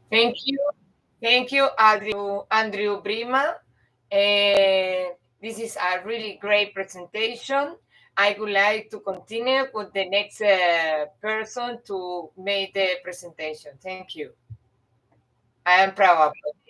Thank you, Andrew Brima. This is a really great presentation. I would like to continue with the next person to make the presentation. Thank you. I am proud of it.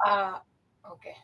Uh, okay.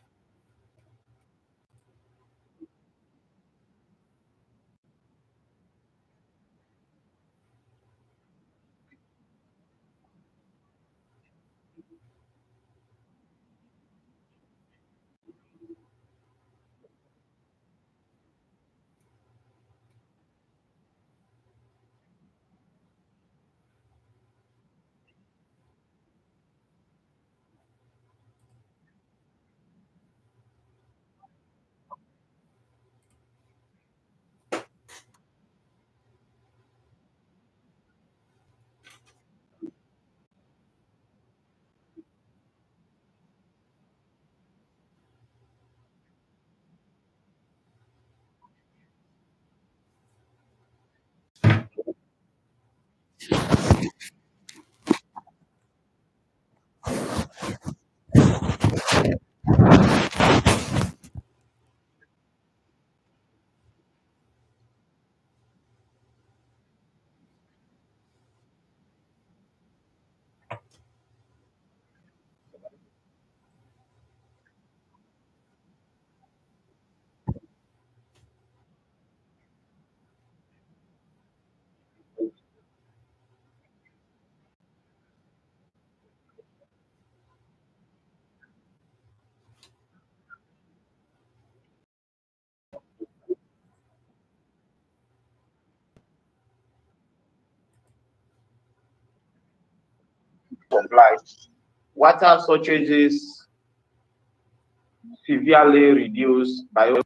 Supply. Water shortages severely reduce bio.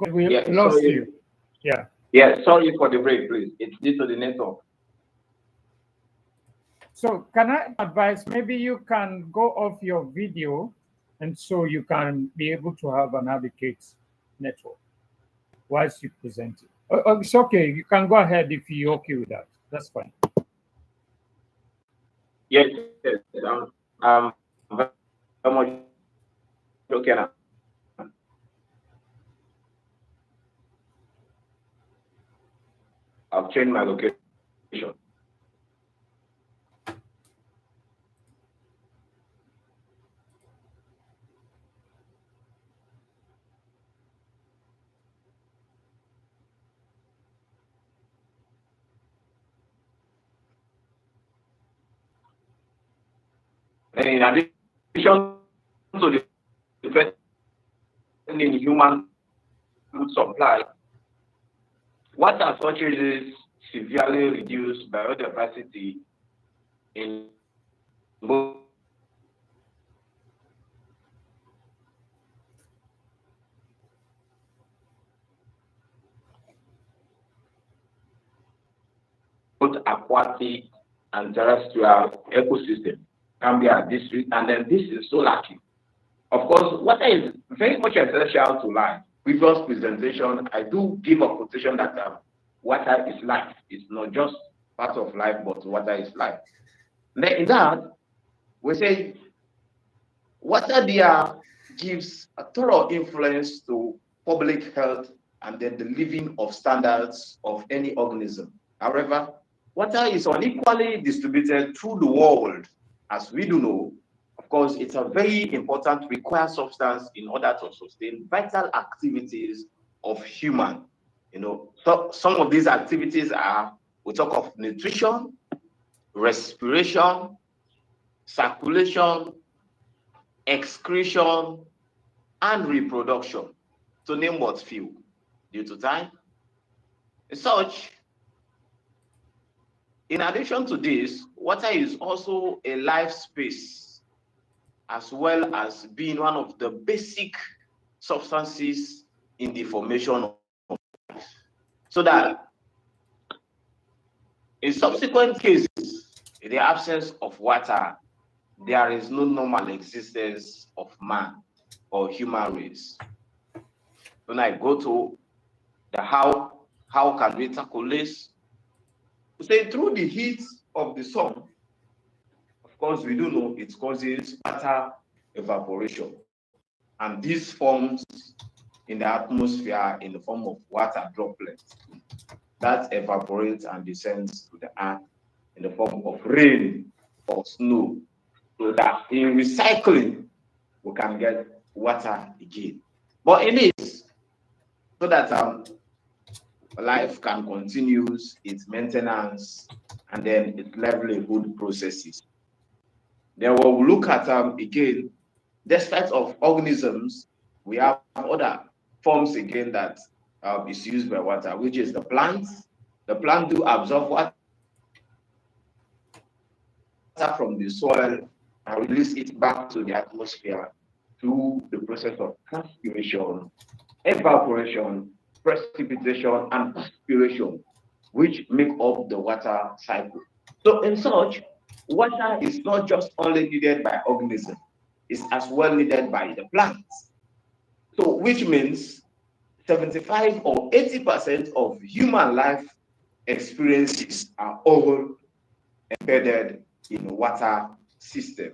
We Yeah, lost sorry. you. Yeah. Yeah, sorry for the break, please. It's due to the network. So can I advise maybe you can go off your video and so you can be able to have an adequate network whilst you present it. It's okay. You can go ahead if you're okay with that. That's fine. Yes, yes. I'm very much okay now. I've changed my location. And in addition to the threatening human food supply. Water shortages severely reduce biodiversity in both aquatic and terrestrial ecosystem can be at this rate, and then this is so lacking. Of course, water is very much essential to life. Previous presentation, I do give a quotation that water is life. It's not just part of life, but water is life. Then in that, we say water there gives a thorough influence to public health and then the living of standards of any organism. However, water is unequally distributed through the world, as we do know. Of course, it's a very important required substance in order to sustain vital activities of human. So some of these activities are, we talk of nutrition, respiration, circulation, excretion, and reproduction, to name but few. Due to time, as such, in addition to this, water is also a life space, as well as being one of the basic substances in the formation of life. So that in subsequent cases, in the absence of water, there is no normal existence of man or human race. When I go to the how can we tackle this? We say through the heat of the sun, of course, we do know it causes water evaporation. And this forms in the atmosphere in the form of water droplets that evaporates and descends to the earth in the form of rain or snow. So that in recycling, we can get water again. But in this, so that life can continue its maintenance and then its livelihood processes. Then we'll look at again, despite of organisms, we have other forms again that is used by water, which is the plants. The plant do absorb water from the soil and release it back to the atmosphere through the process of transpiration, evaporation, precipitation, and perspiration, which make up the water cycle. So in such, water is not just only needed by organisms, it's as well needed by the plants. So which means 75 or 80% of human life experiences are all embedded in the water system.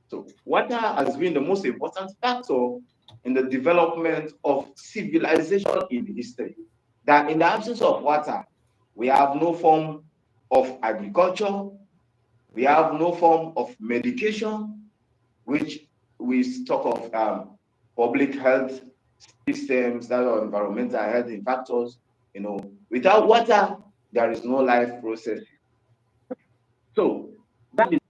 So water has been the most important factor in the development of civilization in history. That in the absence of water, we have no form of agriculture, we have no form of medication, which we talk of public health systems, that are environmental health factors. Without water, there is no life process. So that is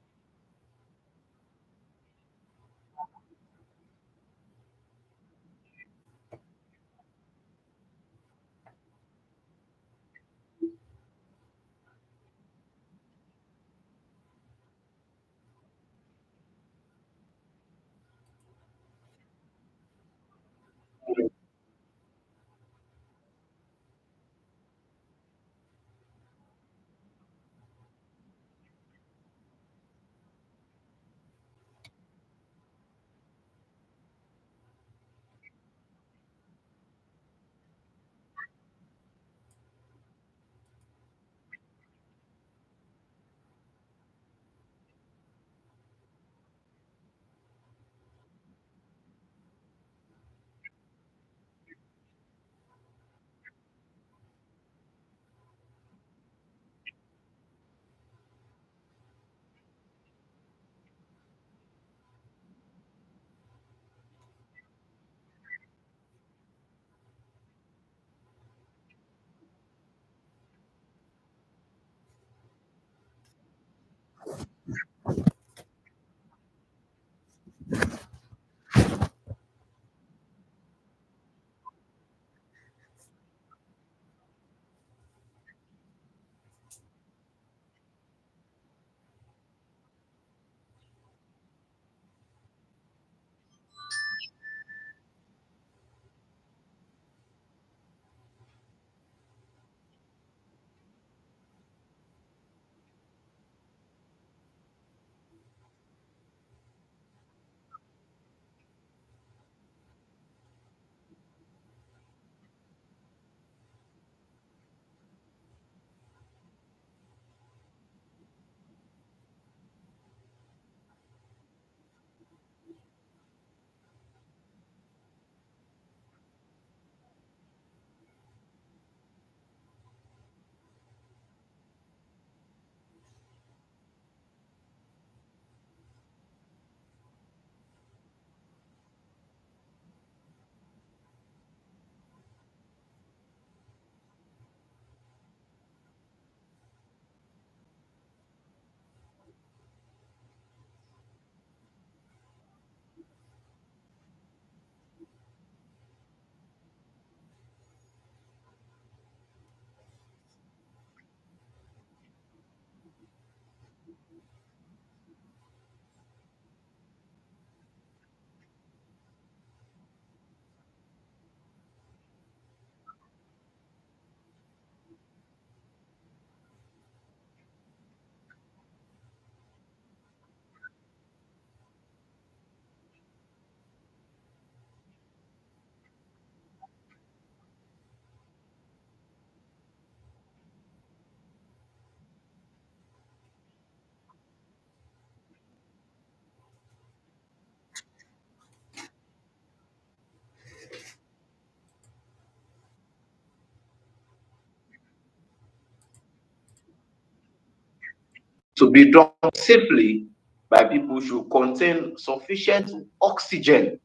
to be done safely by people should contain sufficient oxygen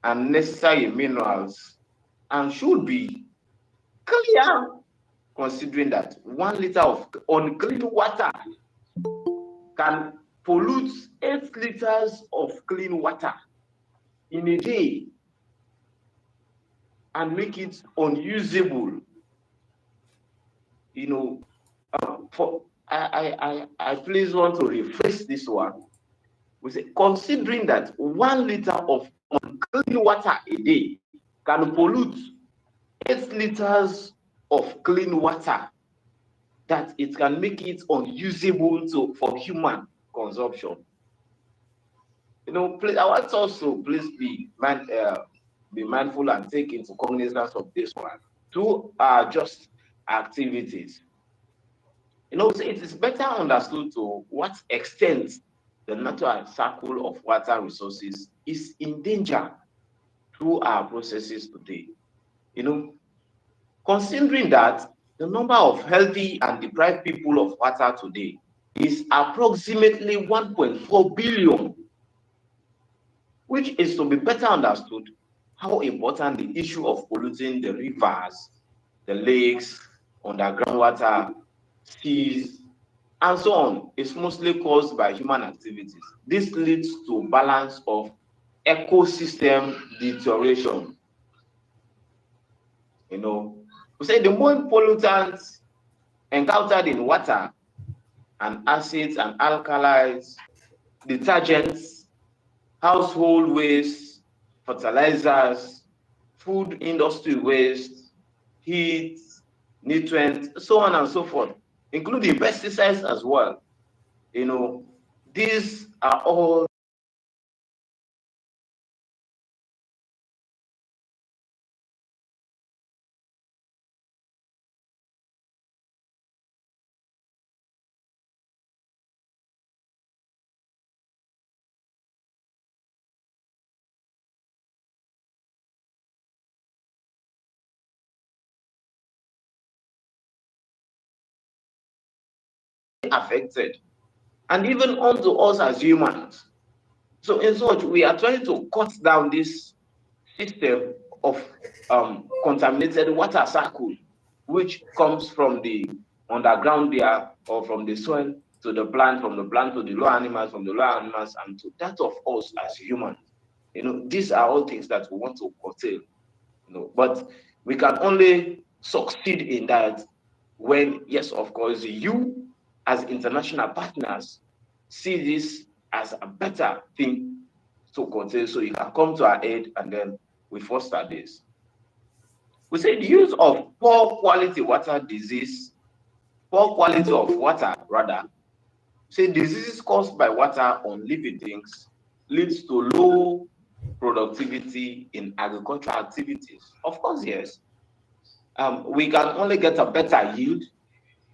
and necessary minerals and should be clear, considering that 1 liter of unclean water can pollute 8 liters of clean water in a day and make it unusable. You know, for I please want to rephrase this one. We say, considering that 1 liter of unclean water a day can pollute 8 liters of clean water, that it can make it unusable for human consumption. Please, I want us to please be mindful and take into cognizance of this one. Two are just activities. It is better understood to what extent the natural cycle of water resources is in danger through our processes today. Considering that the number of healthy and deprived people of water today is approximately 1.4 billion, which is to be better understood how important the issue of polluting the rivers, the lakes, underground water, seas, and so on is mostly caused by human activities. This leads to balance of ecosystem deterioration. We say the more pollutants encountered in water and acids and alkalis, detergents, household waste, fertilizers, food industry waste, heat, nutrients, so on and so forth, including pesticides as well. These are all affected, and even onto us as humans. So in such, we are trying to cut down this system of contaminated water cycle, which comes from the underground there, or from the soil to the plant, from the plant to the lower animals, from the lower animals, and to that of us as humans. These are all things that we want to curtail. But we can only succeed in that when, yes, of course, you as international partners see this as a better thing to curtail, so you can come to our aid and then we foster this. We say the use of poor quality of water rather, say diseases caused by water on living things leads to low productivity in agricultural activities. Of course, yes. We can only get a better yield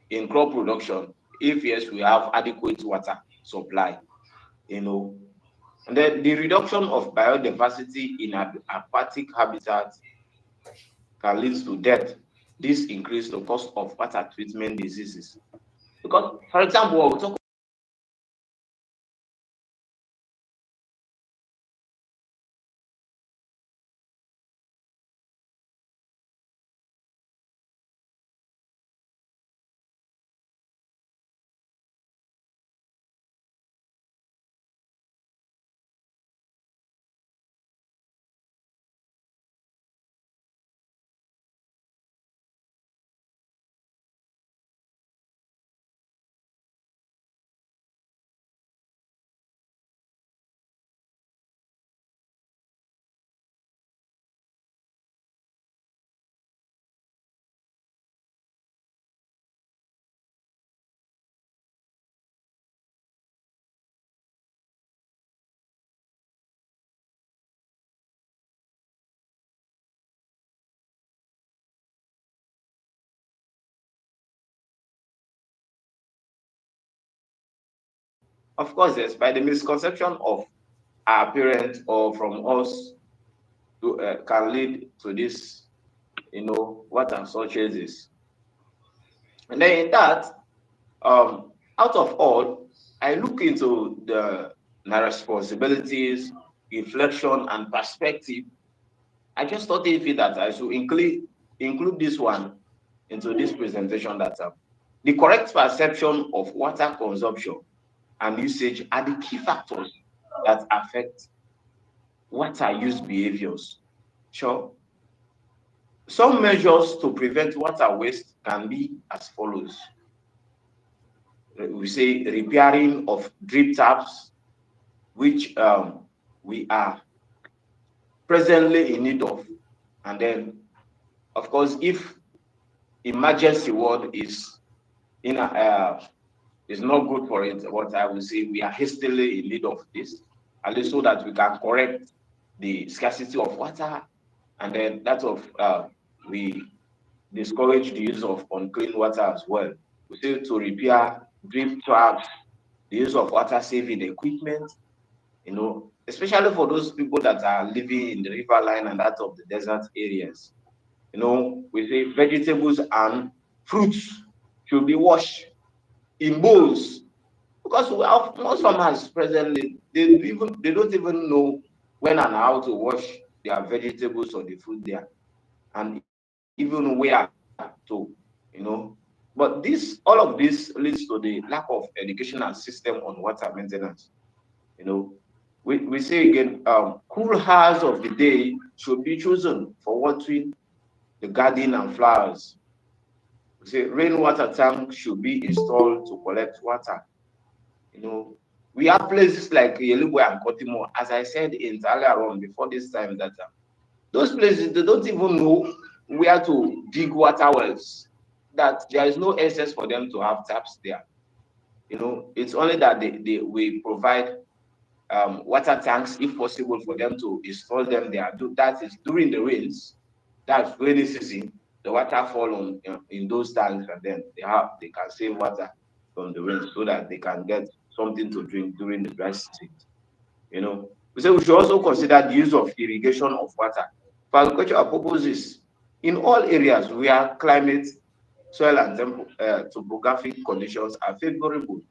in crop production if, yes, we have adequate water supply. And then the reduction of biodiversity in aquatic habitats can lead to death. This increases the cost of water treatment diseases. Because, for example, we talk of course, yes, by the misconception of our parents or from us can lead to this, what and such is. And then in that, Out of all, I look into my responsibilities, reflection, and perspective. I just thought it that I should include this one into this presentation, that the correct perception of water consumption and usage are the key factors that affect water use behaviors. Sure. Some measures to prevent water waste can be as follows. We say repairing of drip taps, which we are presently in need of. And then, of course, if emergency word is not good for it, what I will say, we are hastily in need of this, at least so that we can correct the scarcity of water, and then that of we discourage the use of unclean water as well. We say to repair drip taps, the use of water saving equipment, especially for those people that are living in the river line and that of the desert areas. We say vegetables and fruits should be washed in bowls, because we have most farmers presently, they don't even know when and how to wash their vegetables or the food there, and even where to. But all of this leads to the lack of educational system on water maintenance. You know, we say again, cool hours of the day should be chosen for watering the garden and flowers. We say rainwater tank should be installed to collect water. You know, we have places like Yelugwe and Kotimo, as I said in earlier on before this time, that those places they don't even know where to dig water wells. That there is no access for them to have taps there. It's only that we provide water tanks, if possible, for them to install them there. That is during the rains. That's rainy season. The water fall in those tanks, and then they can save water from the rain so that they can get something to drink during the dry season. We say we should also consider the use of irrigation of water for agricultural purposes in all areas where climate, soil, and topographic conditions are favorable.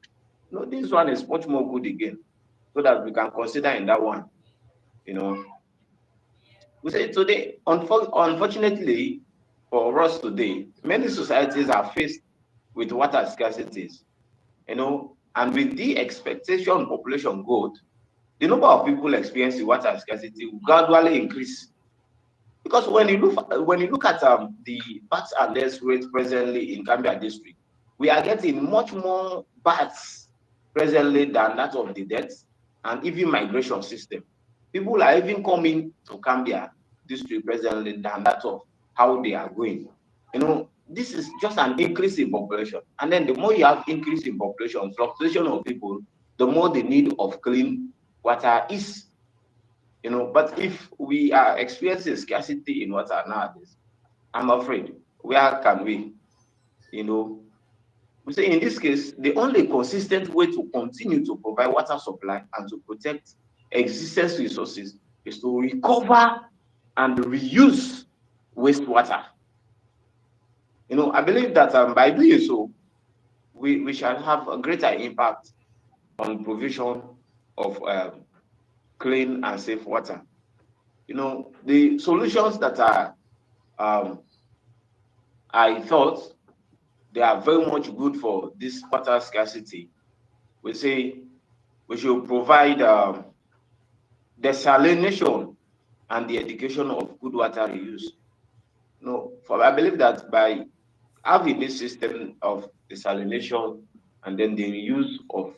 This one is much more good again, so that we can consider in that one. You know, we say today, unfortunately for us today, many societies are faced with water scarcities. And with the expectation population growth, the number of people experiencing water scarcity will gradually increase. Because when you look at the births and deaths rate presently in Gambia district, we are getting much more births presently than that of the deaths, and even migration system. People are even coming to Gambia district presently than that of how they are going. This is just an increase in population, and then the more you have increase in population, fluctuation of people, the more the need of clean water is. But if we are experiencing scarcity in water nowadays, I'm afraid, where can we? We say in this case, the only consistent way to continue to provide water supply and to protect existing resources is to recover and reuse wastewater. I believe that by doing so, we shall have a greater impact on provision of clean and safe water. The solutions that I thought they are very much good for this water scarcity. We say we should provide desalination and the education of good water reuse. I believe that by having this system of desalination and then the reuse of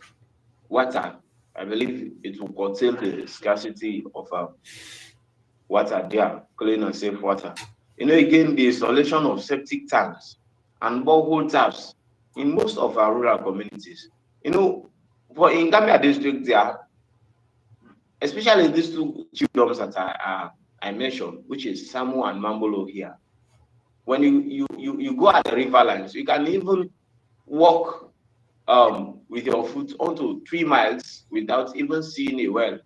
water, I believe it will curtail the scarcity of water there, clean and safe water. Again, the installation of septic tanks and borehole taps in most of our rural communities. For in Gambia district, there, especially these two chiefdoms that I mentioned, which is Samu and Mambolo here. When you go at the river lines, you can even walk with your foot onto 3 miles without even seeing a well.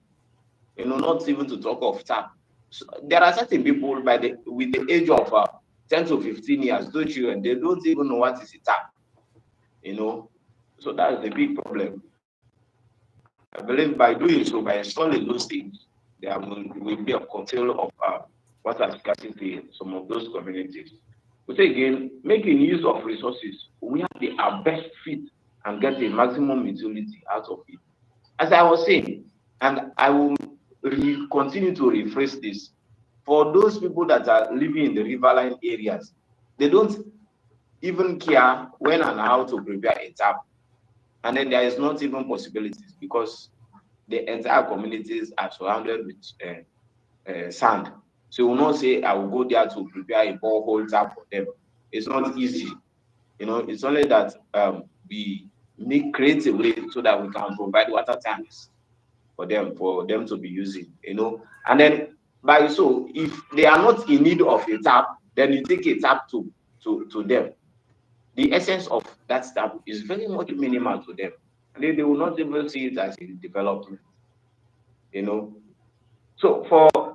Not even to talk of tap. So there are certain people with the age of 10 to 15 years, those children, they don't even know what is a tap. So that's the big problem. I believe by doing so, by installing those things, there will be a control of water scarcity in some of those communities. But again, making use of resources, we have the our best fit and get the maximum utility out of it. As I was saying, and I will continue to rephrase this, for those people that are living in the riverine areas, they don't even care when and how to prepare a tap. And then there is not even possibilities because the entire communities are surrounded with sand. So you will not say, I will go there to prepare a borehole tap for them. It's not easy. It's only that we need create a way so that we can provide water tanks for them to be using. And then by so if they are not in need of a tap, then you take a tap to them. The essence of that tap is very much minimal to them. And they will not even see it as a development. So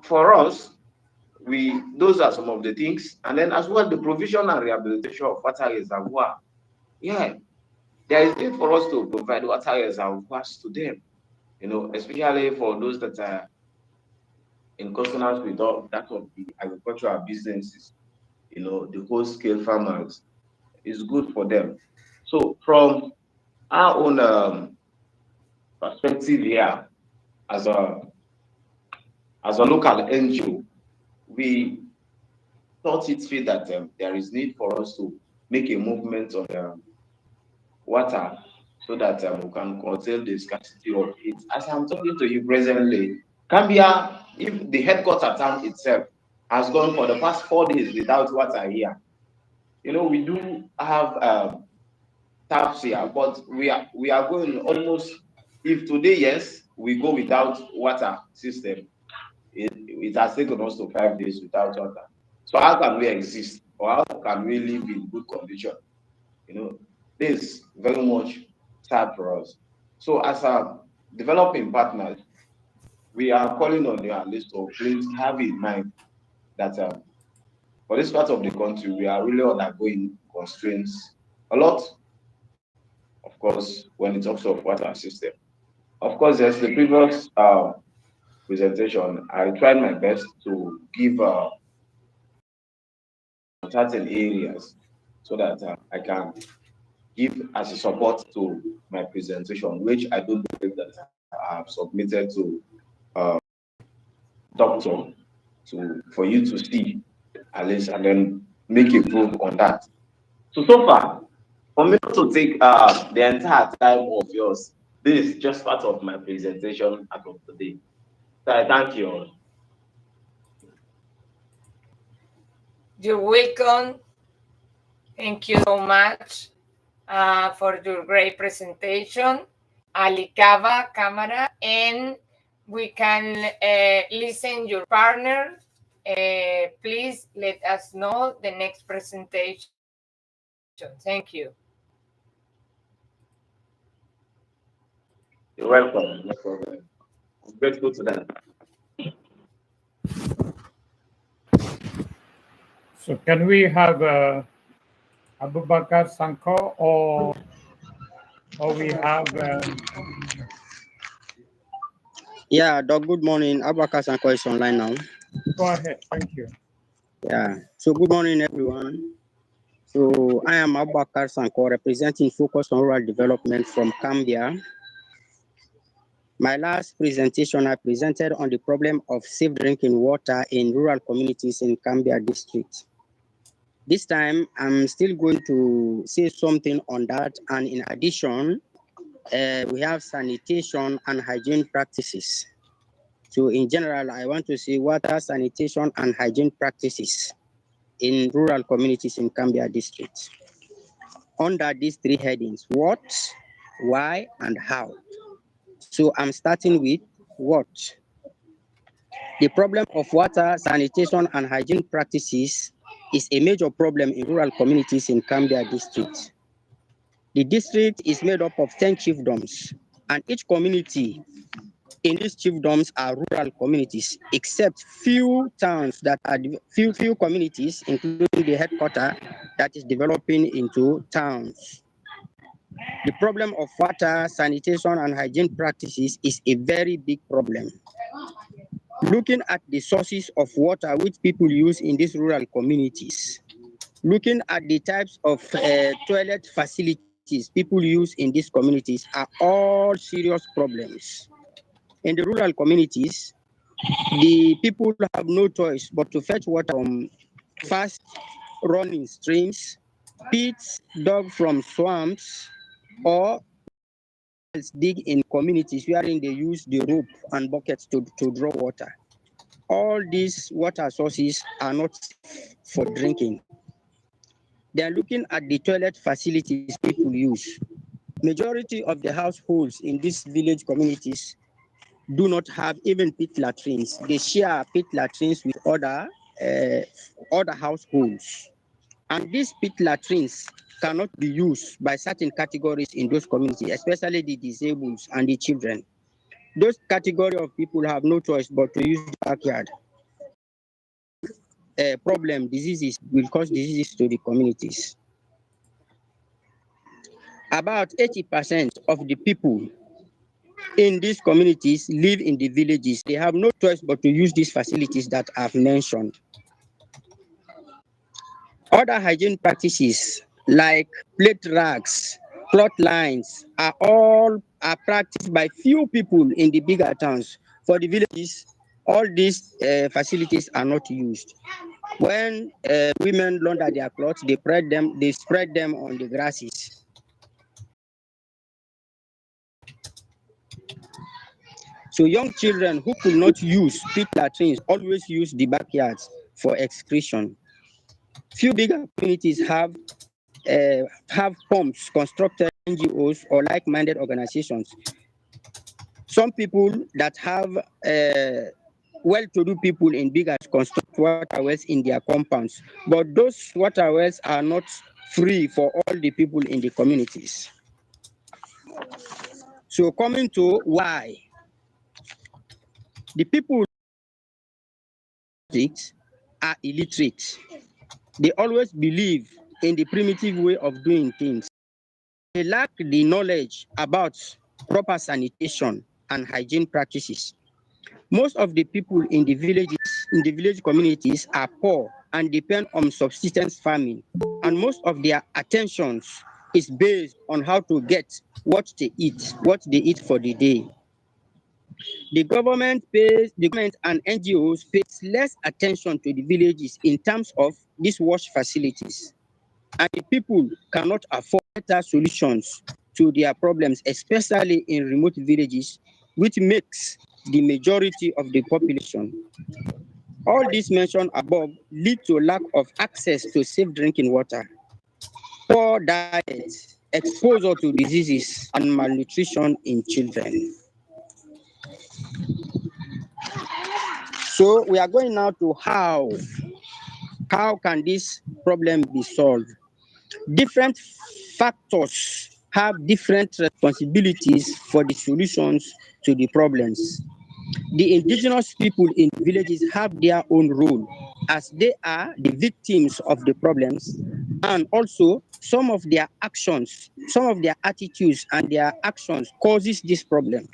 for us, those are some of the things. And then as well, the provision and rehabilitation of water reservoir. Yeah, there is need for us to provide water reservoirs to them, especially for those that are in consonance with all that of the agricultural businesses, the whole scale farmers. Is good for them. So from our own perspective here, as a local NGO, we thought it fit that there is need for us to make a movement on water so that we can curtail the scarcity of it. As I'm talking to you presently, Gambia, if the headquarter town itself has gone for the past 4 days without water here, we do have taps here, but we are going almost. If today, yes, we go without water system, it has taken us to 5 days without water. So how can we exist, or how can we live in good condition? This is very much sad for us. So as a developing partners, we are calling on you at least to please have in mind that for this part of the country, we are really undergoing constraints a lot, of course, when it talks of water system. Of course, yes, the previous presentation, I tried my best to give certain areas so that I can give as a support to my presentation, which I do believe that I have submitted to doctor for you to see at least and then make a proof on that. So far, for me to take the entire time of yours, this is just part of my presentation as of today. So I thank you all. You're welcome. Thank you so much for your great presentation. Alicava camera, and we can listen your partner. Please let us know the next presentation. Thank you. You're welcome. No problem. I'm grateful to that. So can we have Abubakar Sanko, or we have Yeah, Doc, good morning. Abubakar Sanko is online now. go ahead. Thank you. Yeah, so good morning, everyone. So I am Abubakar Sanko, representing Focus on Rural Development from Cambia. My last presentation, I presented on the problem of safe drinking water in rural communities in Cambia district. This time, I'm still going to say something on that. And in addition, we have sanitation and hygiene practices. So in general, I want to say water, sanitation, and hygiene practices in rural communities in Cambia district. Under these three headings, what, why, and how. So I'm starting with what. The problem of water, sanitation, and hygiene practices is a major problem in rural communities in Cambia district. The district is made up of 10 chiefdoms, and each community in these chiefdoms are rural communities, except few towns that are few communities, including the headquarters, that is developing into towns. The problem of water, sanitation, and hygiene practices is a very big problem. Looking at the sources of water which people use in these rural communities, looking at the types of toilet facilities people use in these communities are all serious problems. In the rural communities, the people have no choice but to fetch water from fast running streams, pits dug from swamps, or dig in communities wherein they use the rope and buckets to draw water. All these water sources are not safe for drinking. They are looking at the toilet facilities people use. Majority of the households in these village communities do not have even pit latrines. They share pit latrines with other households. And these pit latrines cannot be used by certain categories in those communities, especially the disabled and the children. Those category of people have no choice but to use the backyard. Problem diseases will cause diseases to the communities. About 80% of the people in these communities live in the villages. They have no choice but to use these facilities that I've mentioned. Other hygiene practices like plate racks, cloth lines are practiced by few people in the bigger towns. For the villages, all these facilities are not used. When women launder their clothes, they spread them on the grasses. So young children who could not use pit latrines always use the backyards for excretion. Few bigger communities have pumps constructed NGOs or like-minded organizations. Some people that have well-to-do people in bigger construct water wells in their compounds, but those water wells are not free for all the people in the communities. So coming to why, the people are illiterate. They always believe in the primitive way of doing things. They lack the knowledge about proper sanitation and hygiene practices. Most of the people in the village communities are poor and depend on subsistence farming, and most of their attentions is based on how to get what they eat for the day. The government and NGOs pays less attention to the villages in terms of these wash facilities, and the people cannot afford better solutions to their problems, especially in remote villages, which makes the majority of the population. All these mentioned above lead to lack of access to safe drinking water, poor diet, exposure to diseases, and malnutrition in children. So we are going now to how can this problem be solved? Different factors have different responsibilities for the solutions to the problems. The indigenous people in villages have their own role as they are the victims of the problems, and also some of their attitudes and their actions causes this problem.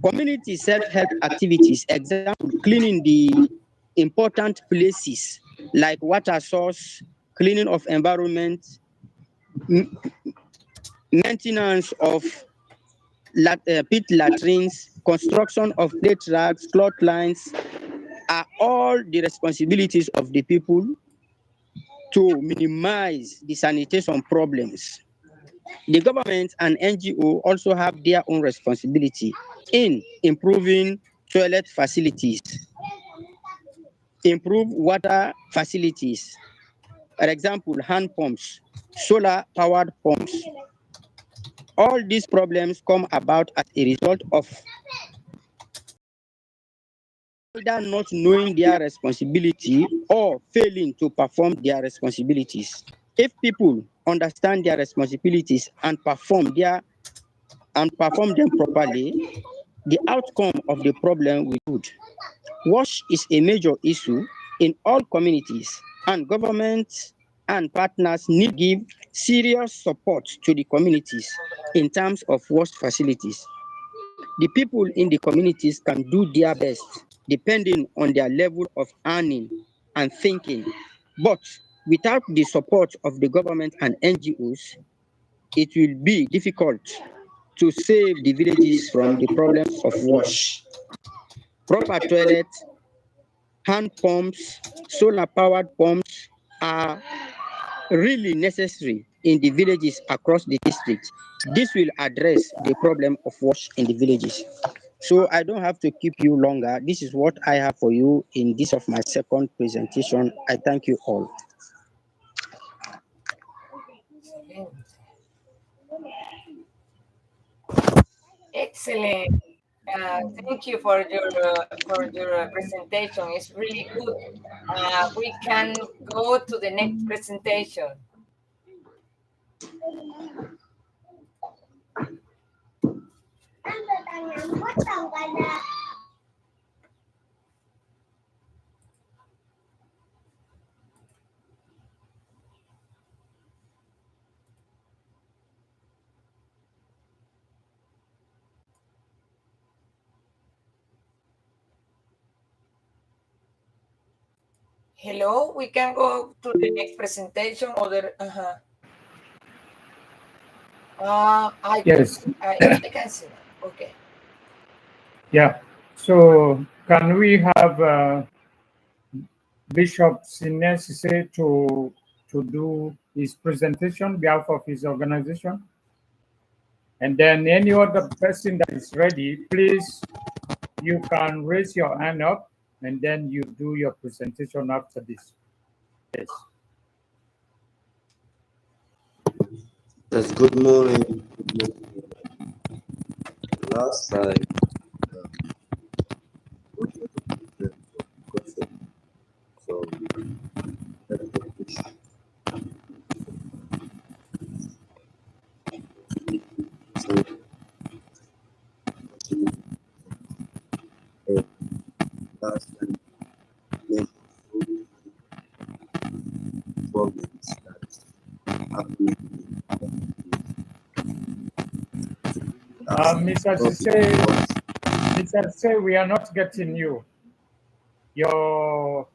Community self-help activities, example, cleaning the important places like water source, cleaning of environment, maintenance of pit latrines, construction of plate racks, cloth lines, are all the responsibilities of the people to minimize the sanitation problems. The government and NGO also have their own responsibility in improving toilet facilities, improve water facilities, for example, hand pumps, solar powered pumps. All these problems come about as a result of either not knowing their responsibility or failing to perform their responsibilities. If people understand their responsibilities and perform them properly, the outcome of the problem will be good. Wash is a major issue in all communities, and government and partners need to give serious support to the communities in terms of wash facilities. The people in the communities can do their best depending on their level of earning and thinking. But without the support of the government and NGOs, it will be difficult to save the villages from the problems of wash. Proper toilets, hand pumps, solar powered pumps are really necessary in the villages across the district. This will address the problem of wash in the villages. So I don't have to keep you longer. This is what I have for you in this of my second presentation. I thank you all. Excellent. Thank you for your presentation. It's really good. We can go to the next presentation. Hello, we can go to the next presentation. Yes. I can see now. Okay. Yeah. So can we have Bishop Sinesise to do his presentation on behalf of his organization? And then any other person that is ready, please, you can raise your hand up and then you do your presentation after this. Yes. Yes, good morning. Last time, so last time, problems that happening. Mr. Say, we are not getting you. Your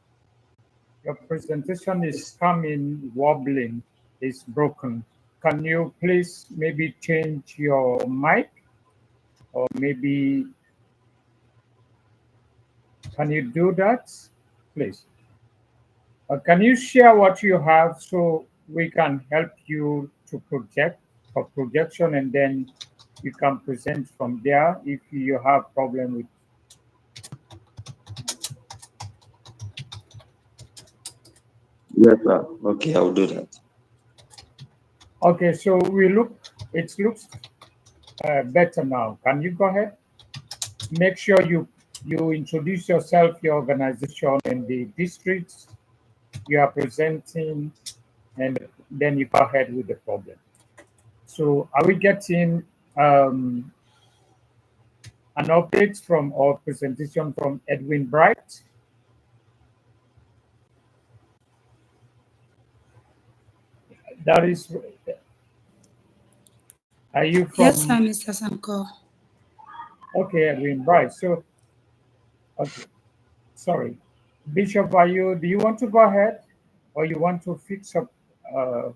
presentation is coming wobbling, it's broken. Can you please maybe change your mic, or maybe can you do that, please? Can you share what you have so we can help you to project for projection, and then you can present from there if you have problem with. Yes, sir. Okay, I'll do that. Okay, so it looks better now. Can you go ahead? Make sure you introduce yourself, your organization, and the districts you are presenting, and then you go ahead with the problem. So are we getting an update from our presentation from Edwin Bright? That is, are you from? Yes, sir, Mr. Sanko. Okay, Edwin Bright. So, okay, sorry. Bishop, do you want to go ahead, or you want to fix up the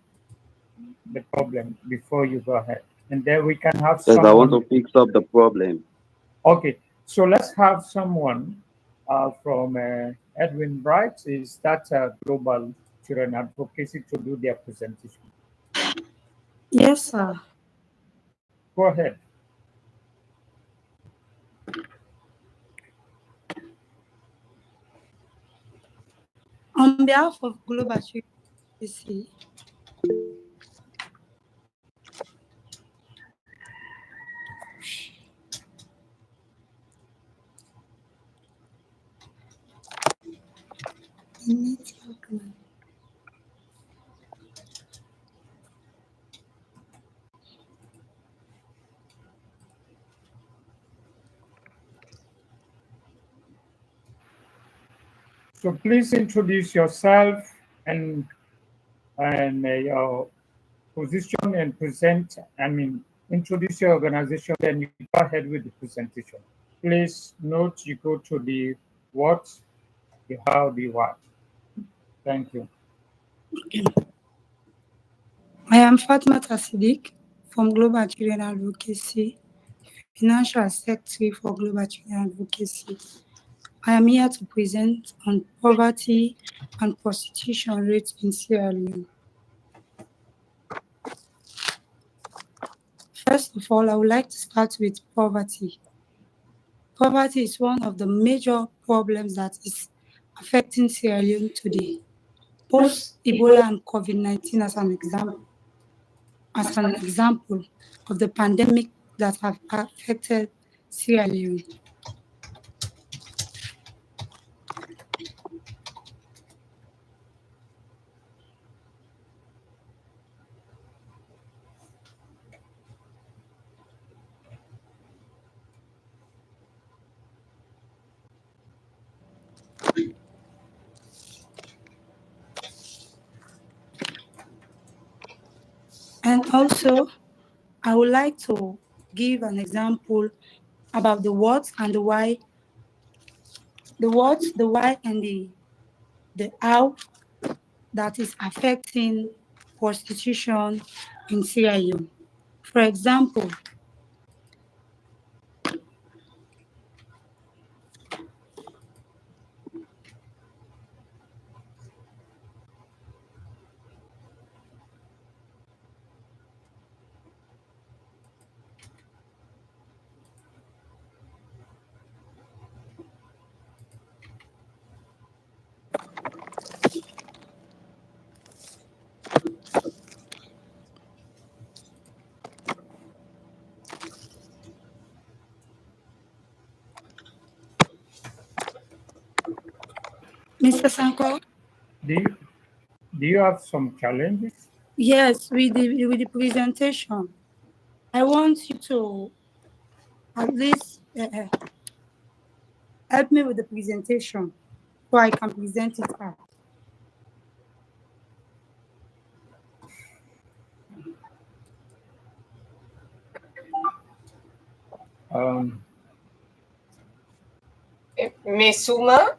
problem before you go ahead? And then we can have Yes, someone. I want to fix up the problem. Okay, so let's have someone from Edwin Bright. Is that Global Children Advocacy to do their presentation? Yes, sir. Go ahead. On behalf of Global Children Advocacy, So please introduce yourself and and your position and present, introduce your organization, then you go ahead with the presentation. Please note you go to the what, the how, the why. Thank you. I am Fatma Tasidik from Global Children Advocacy, Financial Secretary for Global Children Advocacy. I am here to present on poverty and prostitution rates in Sierra Leone. First of all, I would like to start with poverty. Poverty is one of the major problems that is affecting Sierra Leone today. Post Ebola and COVID-19 as an example of the pandemic that have affected Sierra Leone. And also, I would like to give an example about the what and the why, the what, the why, and the how that is affecting prostitution in Sierra Leone. For example, Mr. Sanko, Do you, do you have some challenges? yes, with the presentation, I want you to at least help me with the presentation so I can present it out. Um, Mesuma,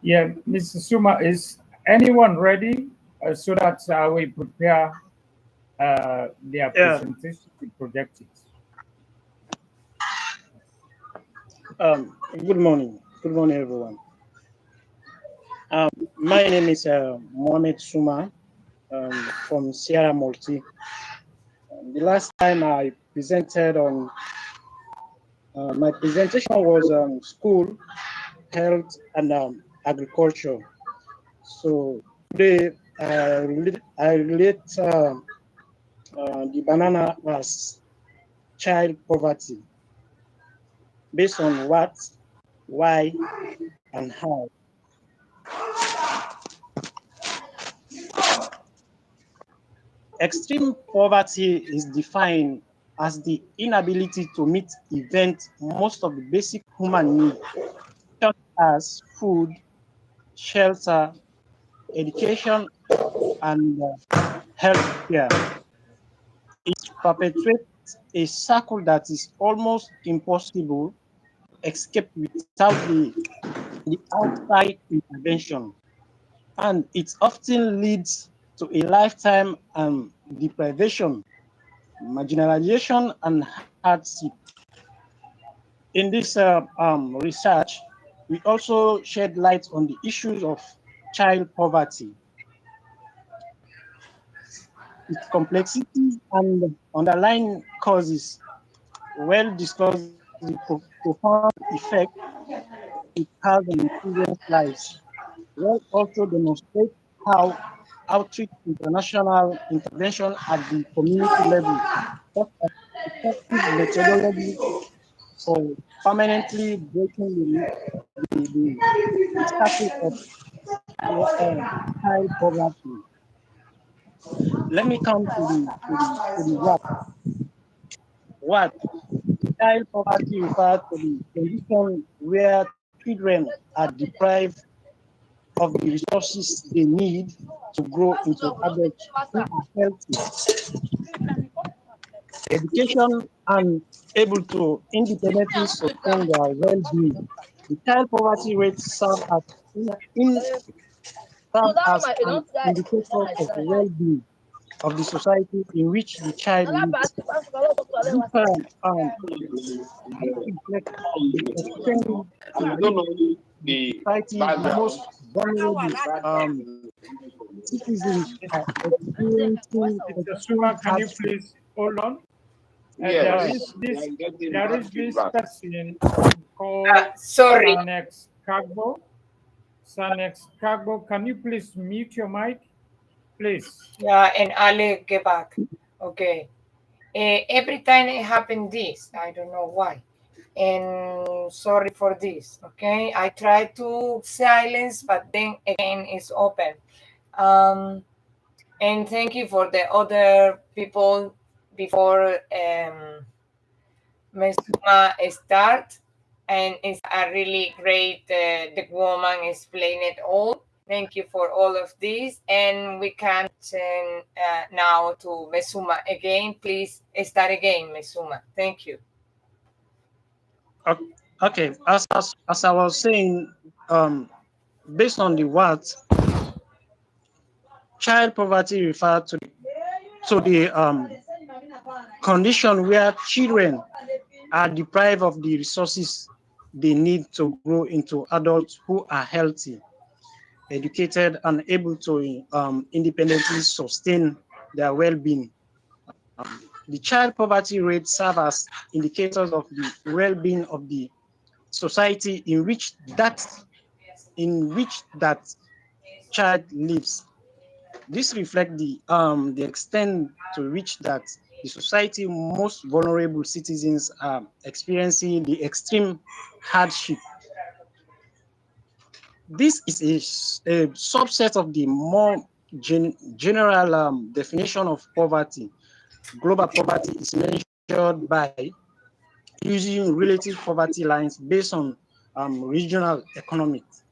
yeah, Mr. Suma, is anyone ready so that we prepare their Yeah. presentation to project it? Good morning. Good morning, everyone. My name is Mohamed Suma from Sierra Multi. The last time I presented on my presentation was school, health, and agriculture. So today I relate the banana as child poverty based on what, why, and how. Extreme poverty is defined as the inability to meet event most of the basic human needs, such as food, shelter, education, and health care. It perpetuates a cycle that is almost impossible to escape without the outside intervention. And it often leads to a lifetime deprivation, marginalization, and hardship. In this research, we also shed light on the issues of child poverty, its complexities and underlying causes, well discuss the profound effect it has on children's lives, well also demonstrate how outreach international intervention at the community level, such as effective methodology for permanently breaking the cycle of child poverty. Let me come to the what child poverty refers to the condition where children are deprived of the resources they need to grow into adults who are healthy, education, and able to independently sustain their well-being. The child poverty rate serve as an indicator of the well-being of the society in which the child lives. This reflects the extent to which the The society's background. most vulnerable citizens are experiencing Mr. extreme Suma, can you hardship. please hold on? There Yes, is we this are getting there bad is this feedback. person called Sorry. Sanex Kagbo. Sanex Kagbo, can you please mute your mic, please? Yeah, and I'll get back. Okay. Every time it happened this, I don't know why. And sorry for this. Okay. I try to silence, but then again it's open. And thank you for the other people before Mesuma start. And it's a really great, the woman explain it all. Thank you for all of this. And we can turn now to Mesuma again. Please start again, Mesuma. Thank you. Okay, as I was saying, based on the words, child poverty refers to the condition where children are deprived of the resources they need to grow into adults who are healthy, educated, and able to independently sustain their well-being. The child poverty rate serve as indicators of the well-being of the society in which that child lives. This reflects the extent to which that the society most vulnerable citizens are experiencing the extreme hardship. This is a subset of the more general definition of poverty. Global poverty is measured by using relative poverty lines based on regional economics.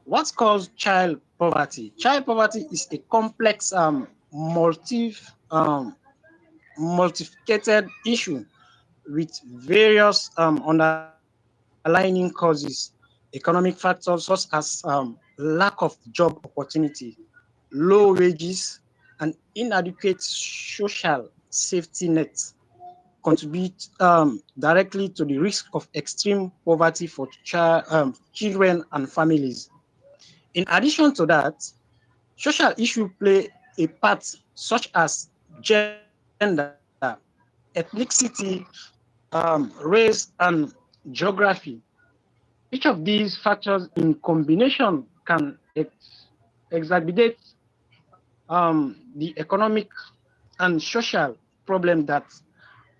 What's called child poverty? Child poverty is a complex, multifaceted issue with various underlying causes, economic factors such as lack of job opportunity, low wages, and inadequate social safety nets contribute directly to the risk of extreme poverty for children and families. In addition to that, social issues play a part such as gender, ethnicity, race, and geography. Each of these factors in combination can exacerbate the economic and social problem that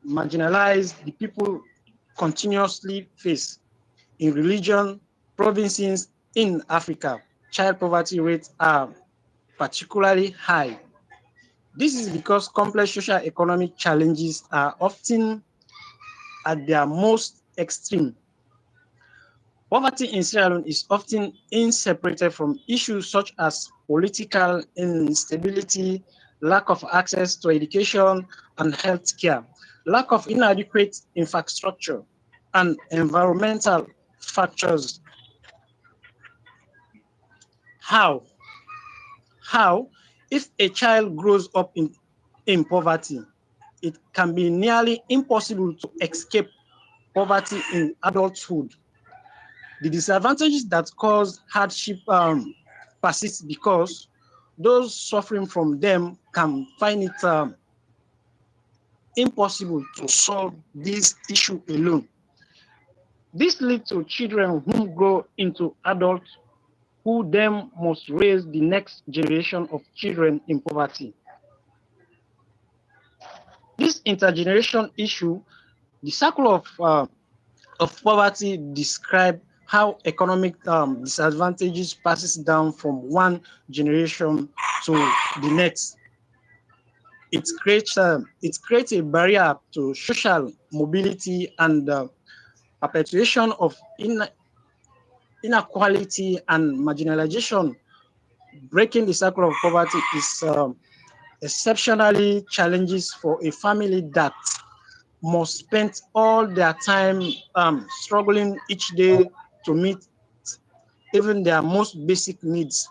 marginalized the people continuously face. In religion, provinces in Africa, child poverty rates are particularly high. This is because complex social economic challenges are often at their most extreme. Poverty in Sierra Leone is often inseparated from issues such as political instability, lack of access to education and healthcare, lack of inadequate infrastructure, and environmental factors. How? How? If a child grows up in poverty, it can be nearly impossible to escape poverty in adulthood. The disadvantages that cause hardship persist because those suffering from them can find it impossible to solve this issue alone. This leads to children who grow into adults who then must raise the next generation of children in poverty. This intergeneration issue, the circle of poverty, describe how economic disadvantages passes down from one generation to the next. It creates a barrier to social mobility and perpetuation of inequality and marginalization. Breaking the cycle of poverty is exceptionally challenges for a family that must spend all their time struggling each day to meet even their most basic needs.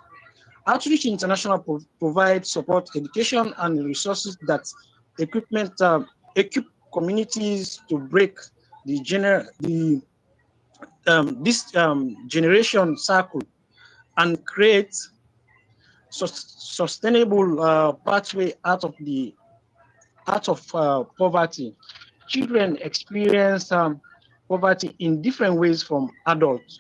Outreach International provides support, education, and resources that equipment equip communities to break this generation cycle and create sustainable pathway out of poverty. Children experience poverty in different ways from adults.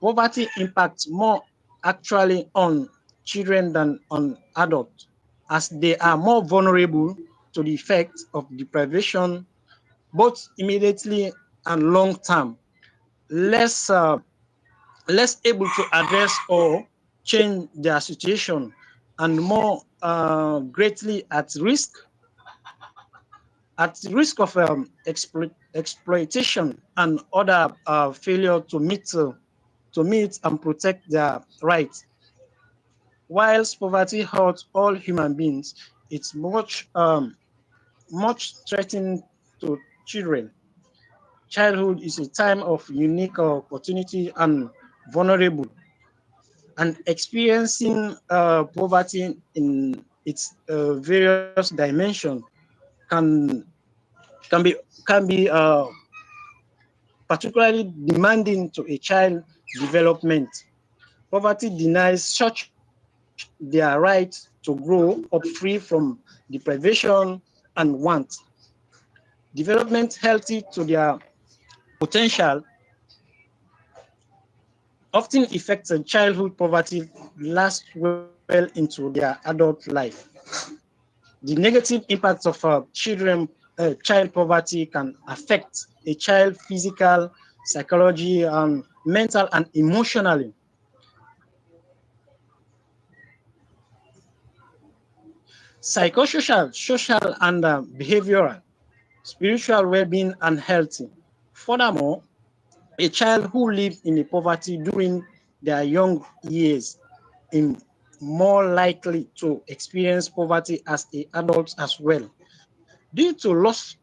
Poverty impacts more actually on children than on adults, as they are more vulnerable to the effects of deprivation, both immediately and long term, less less able to address or change their situation, and more greatly at risk of exploitation and other failure to meet and protect their rights. Whilst poverty hurts all human beings, it's much threatening to children. Childhood is a time of unique opportunity and vulnerable, and experiencing poverty in its various dimensions can can be can be particularly demanding to a child development. Poverty denies such their right to grow up free from deprivation and want. Development healthy to their potential often affects a childhood poverty lasts well into their adult life. The negative impacts of child poverty can affect a child physical, psychology, mental, and emotionally. Psychosocial, social, and behavioral, spiritual well-being, and healthy. Furthermore, a child who lives in a poverty during their young years is more likely to experience poverty as an adult as well, due to lost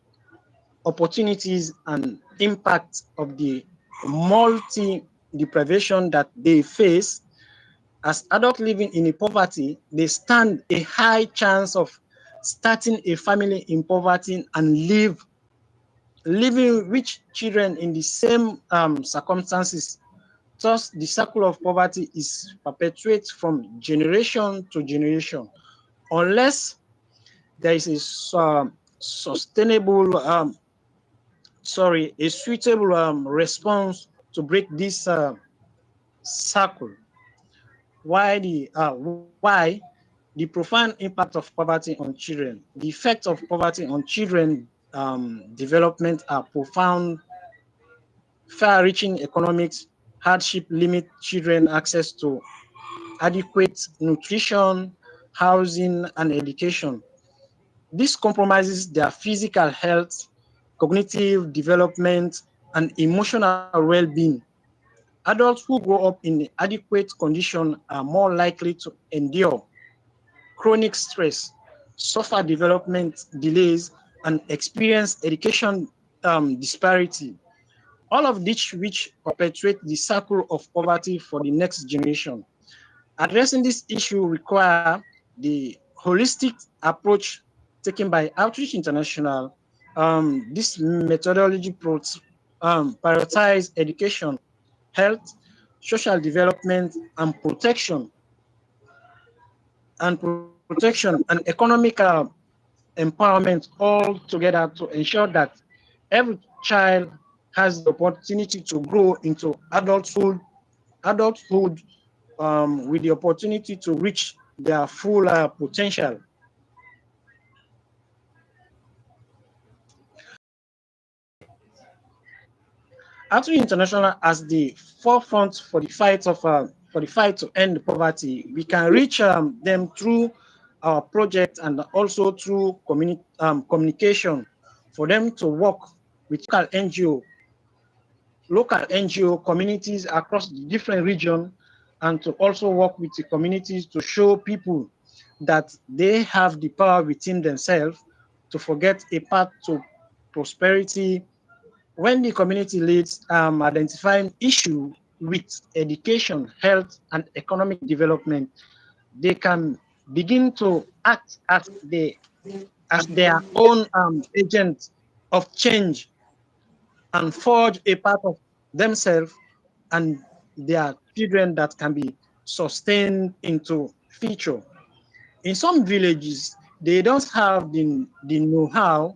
opportunities and impact of the multi deprivation that they face. As adults living in a poverty, they stand a high chance of starting a family in poverty and living rich children in the same circumstances. Thus, the cycle of poverty is perpetuated from generation to generation, unless there is sustainable, a suitable response to break this circle. Why the profound impact of poverty on children? The effects of poverty on children development are profound. Far-reaching economics hardship limit children access to adequate nutrition, housing, and education. This compromises their physical health, cognitive development, and emotional well-being. Adults who grow up in adequate condition are more likely to endure chronic stress, suffer development delays, and experience education disparity. All of which perpetuate the cycle of poverty for the next generation. Addressing this issue require the holistic approach taken by Outreach International. This methodology prioritize education, health, social development, and economic empowerment all together to ensure that every child has the opportunity to grow into adulthood with the opportunity to reach their full potential. Outreach International as the forefront for the fight to end poverty. We can reach them through our project and also through communication for them to work with local NGO, local NGO communities across the different regions, and to also work with the communities to show people that they have the power within themselves to forget a path to prosperity. When the community leads identifying issue with education, health, and economic development, they can begin to act as their own agent of change and forge a part of themselves and their children that can be sustained into future. In some villages, they don't have the know-how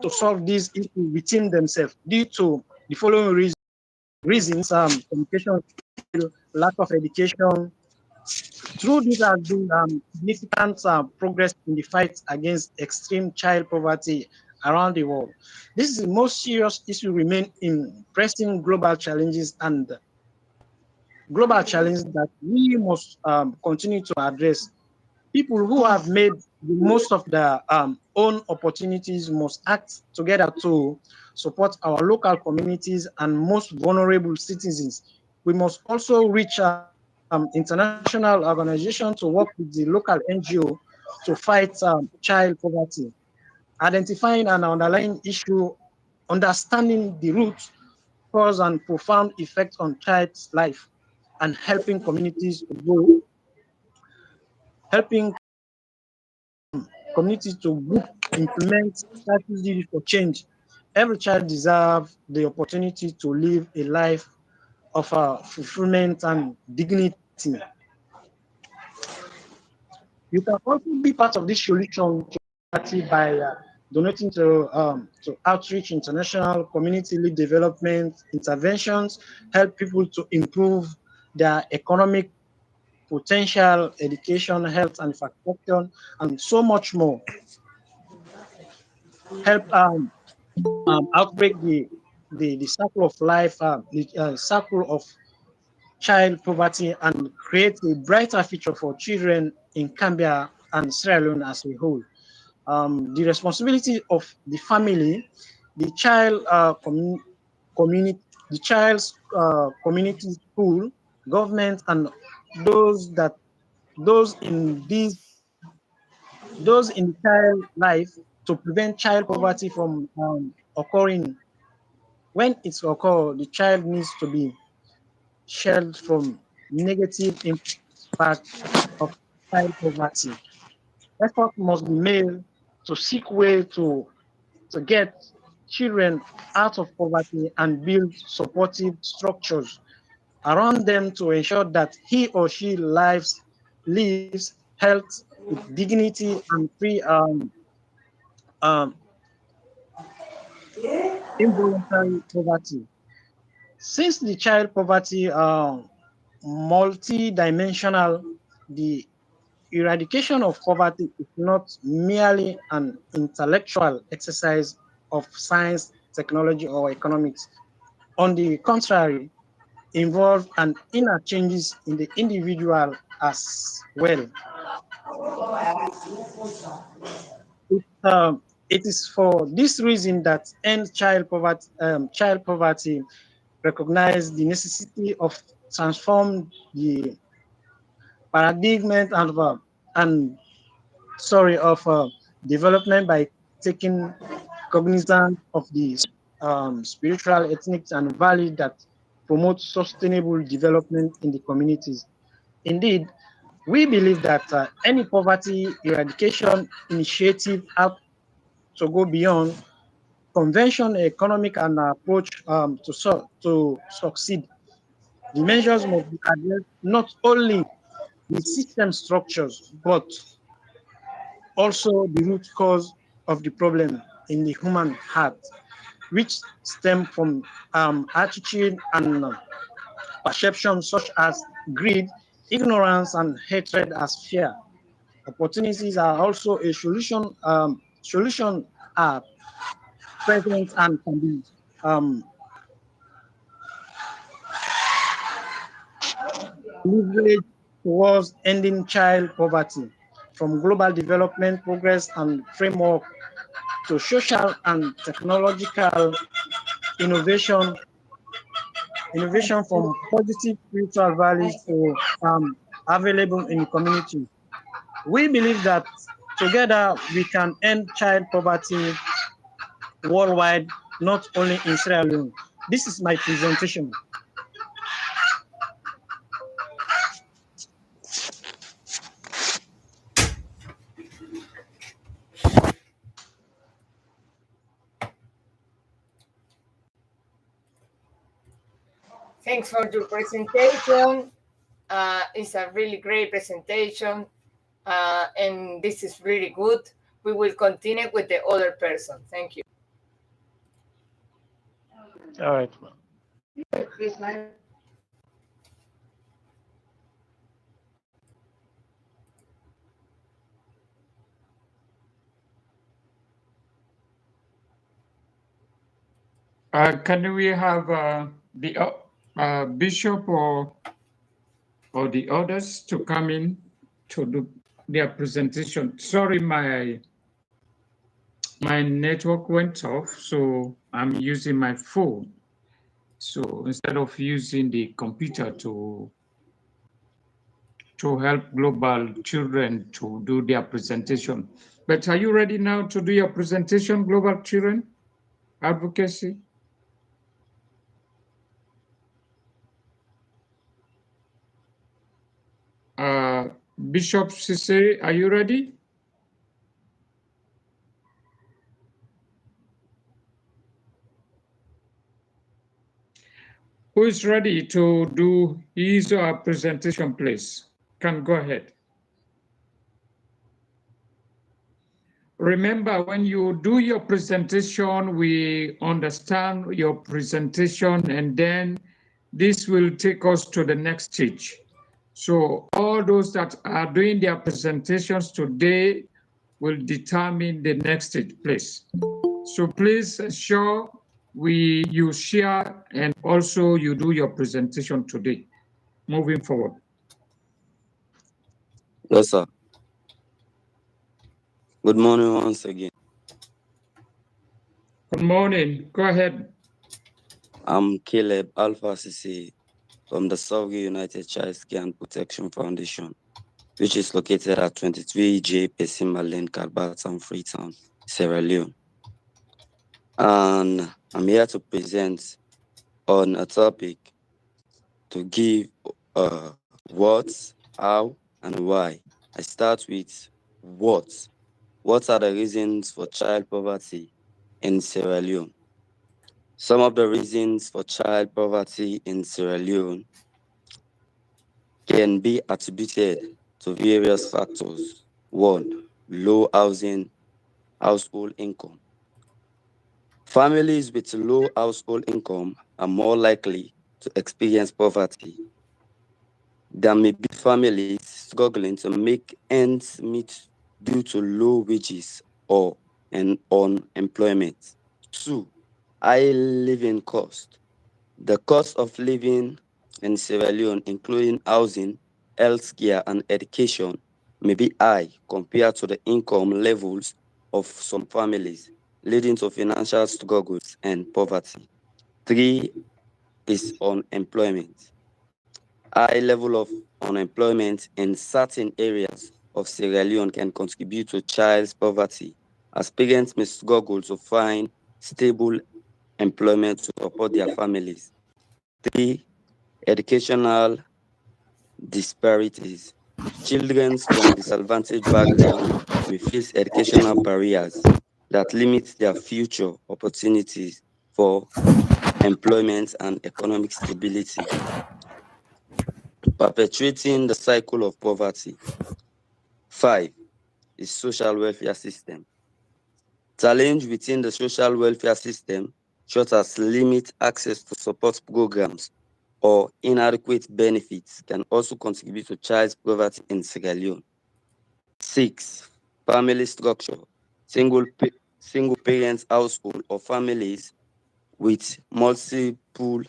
to solve these issues within themselves due to the following reasons: communication, lack of education. Through this has been significant progress in the fight against extreme child poverty around the world. This is the most serious issue remain in pressing global challenges that we must continue to address. People who have made the most of their own opportunities must act together to support our local communities and most vulnerable citizens. We must also reach international organizations to work with the local NGO to fight child poverty, identifying an underlying issue, understanding the root cause and profound effect on child's life, and helping communities to grow, helping communities to group implement strategies for change. Every child deserves the opportunity to live a life of fulfillment and dignity. You can also be part of this solution by donating to outreach, international community-led development interventions, help people to improve their economic potential, education, health, and infrastructure, and so much more. Help outbreak the circle of life, the circle of child poverty, and create a brighter future for children in Gambia and Sierra Leone as a whole. The responsibility of the family, the child community, the child's community school, government, and those that those in these those in child life to prevent child poverty from occurring. When it's occur, the child needs to be shielded from negative impact of child poverty. Effort must be made to seek way to get children out of poverty and build supportive structures around them to ensure that he or she lives health with dignity and free um, involuntary poverty. Since the child poverty multi-dimensional, the eradication of poverty is not merely an intellectual exercise of science, technology, or economics. On the contrary, involve an inner changes in the individual as well. It is for this reason that end child poverty recognize the necessity of transform the paradigm and of development by taking cognizance of the spiritual, ethnic, and values that promote sustainable development in the communities. Indeed, we believe that any poverty eradication initiative have to go beyond convention, economic, and approach to succeed. The measures must be addressed not only the system structures, but also the root cause of the problem in the human heart, which stem from attitude and perceptions such as greed, ignorance, and hatred as fear. Opportunities are also a solution. Solution are present and can be leveraged towards ending child poverty, from global development progress and framework to social and technological innovation. innovation from positive spiritual values to available in community. We believe that together we can end child poverty worldwide, not only in Sierra Leone. This is my presentation. Thanks for your presentation. It's a really great presentation, and this is really good. We will continue with the other person. Thank you. All right. Can we have the bishop or the others to come in to do their presentation? Sorry, my network went off, so I'm using my phone. So instead of using the computer to help global children to do their presentation. But are you ready now to do your presentation, global children advocacy? Bishop Sise, are you ready? Who is ready to do his or her presentation, please? Can go ahead. Remember, when you do your presentation, we understand your presentation, and then this will take us to the next stage. So all those that are doing their presentations today will determine the next stage, please. So please ensure you share and also you do your presentation today, moving forward. Yes, sir. Good morning once again. Good morning. Go ahead. I'm Caleb Alpha CC from the Southgate United Child Care and Protection Foundation, which is located at 23J Pesima Lane, Kalbatan, Freetown, Sierra Leone. And I'm here to present on a topic to give what, how, and why. I start with what. What are the reasons for child poverty in Sierra Leone? Some of the reasons for child poverty in Sierra Leone can be attributed to various factors. One, low household income. Families with low household income are more likely to experience poverty. There may be families struggling to make ends meet due to low wages or unemployment. Two, high living cost. The cost of living in Sierra Leone, including housing, healthcare, and education, may be high compared to the income levels of some families, leading to financial struggles and poverty. Three is unemployment. High level of unemployment in certain areas of Sierra Leone can contribute to child poverty, as parents may struggle to find stable employment to support their families. Three, educational disparities. Children from disadvantaged backgrounds may face educational barriers that limit their future opportunities for employment and economic stability, perpetuating the cycle of poverty. Five is social welfare system. Challenge within the social welfare system, such as limit access to support programs or inadequate benefits, can also contribute to child poverty in Sierra Leone. Six, family structure. Single parent household or families with multiple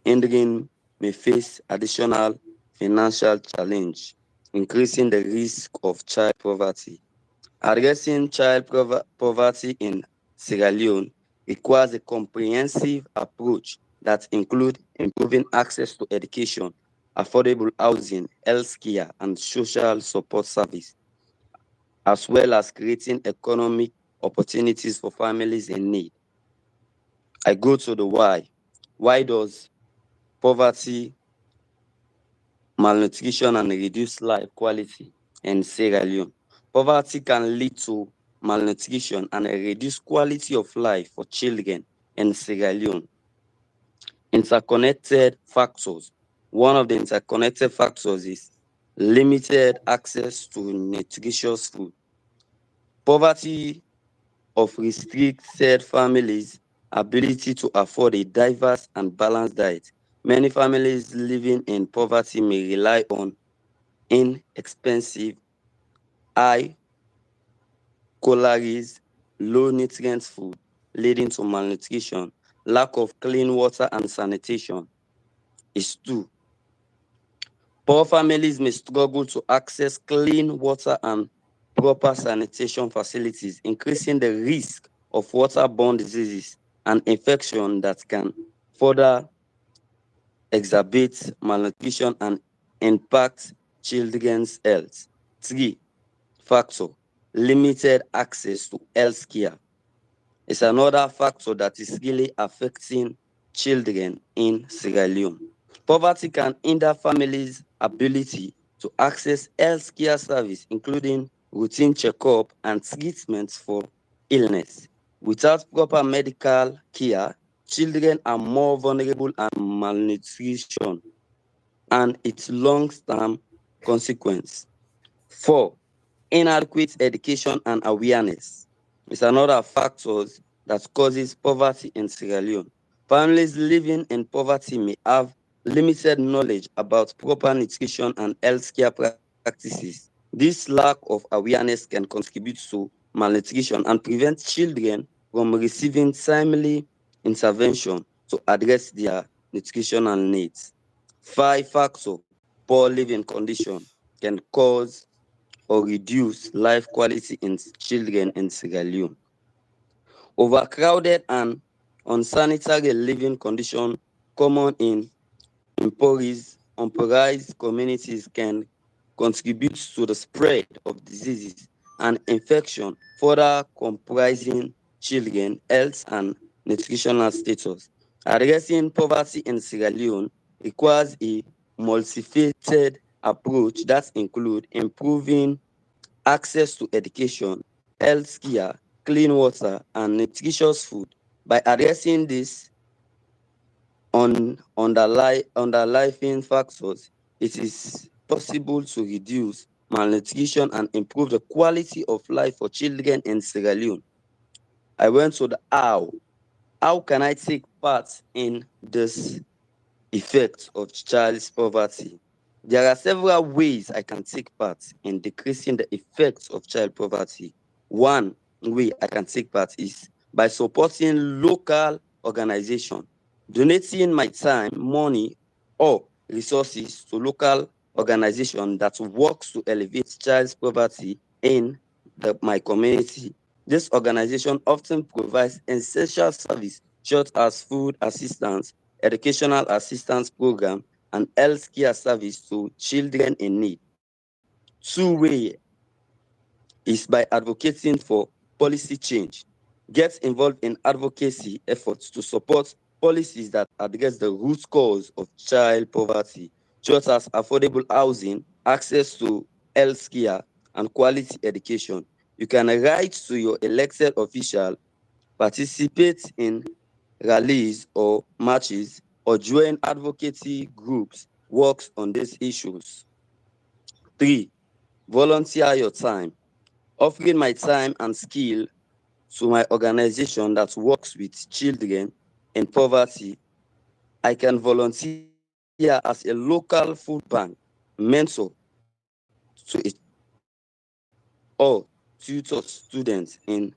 children may face additional financial challenge, increasing the risk of child poverty. Addressing child poverty in Sierra Leone requires a comprehensive approach that include improving access to education, affordable housing, healthcare, and social support service, as well as creating economic opportunities for families in need. I go to the why. Why does poverty, malnutrition, and reduced life quality in Sierra Leone? Poverty can lead to malnutrition and a reduced quality of life for children in Sierra Leone. Interconnected factors. One of the interconnected factors is limited access to nutritious food. Poverty of restricted families' ability to afford a diverse and balanced diet. Many families living in poverty may rely on inexpensive, high calories, low nutrient food, leading to malnutrition. Lack of clean water and sanitation is two. Poor families may struggle to access clean water and proper sanitation facilities, increasing the risk of waterborne diseases and infection that can further exacerbate malnutrition and impact children's health. Three, factor, limited access to health care. It's another factor that is really affecting children in Sierra Leone. Poverty can hinder families' ability to access healthcare service, including routine checkup and treatments for illness. Without proper medical care, children are more vulnerable and malnutrition and its long-term consequence. 4. Inadequate education and awareness is another factor that causes poverty in Sierra Leone. Families living in poverty may have limited knowledge about proper nutrition and healthcare practices. This lack of awareness can contribute to malnutrition and prevent children from receiving timely intervention to address their nutritional needs. 5 factor, poor living condition can cause or reduce life quality in children in Sierra Leone. Overcrowded and unsanitary living conditions common in impoverished communities can contribute to the spread of diseases and infection, further comprising children, health, and nutritional status. Addressing poverty in Sierra Leone requires a multifaceted approach that includes improving access to education, health care, clean water, and nutritious food. By addressing these underlying factors, it is possible to reduce malnutrition and improve the quality of life for children in Sierra Leone. I went to the how. How can I take part in this effect of child's poverty? There are several ways I can take part in decreasing the effects of child poverty. One way I can take part is by supporting local organizations, donating my time, money, or resources to local organizations that works to elevate child poverty in my community. This organization often provides essential services such as food assistance, educational assistance program, and healthcare service to children in need. Two way is by advocating for policy change. Get involved in advocacy efforts to support policies that address the root cause of child poverty, such as affordable housing, access to healthcare, and quality education. You can write to your elected official, participate in rallies or marches, or join advocacy groups works on these issues. 3. Volunteer your time. Offering my time and skill to my organization that works with children in poverty, I can volunteer as a local food bank, mentor to or tutor students in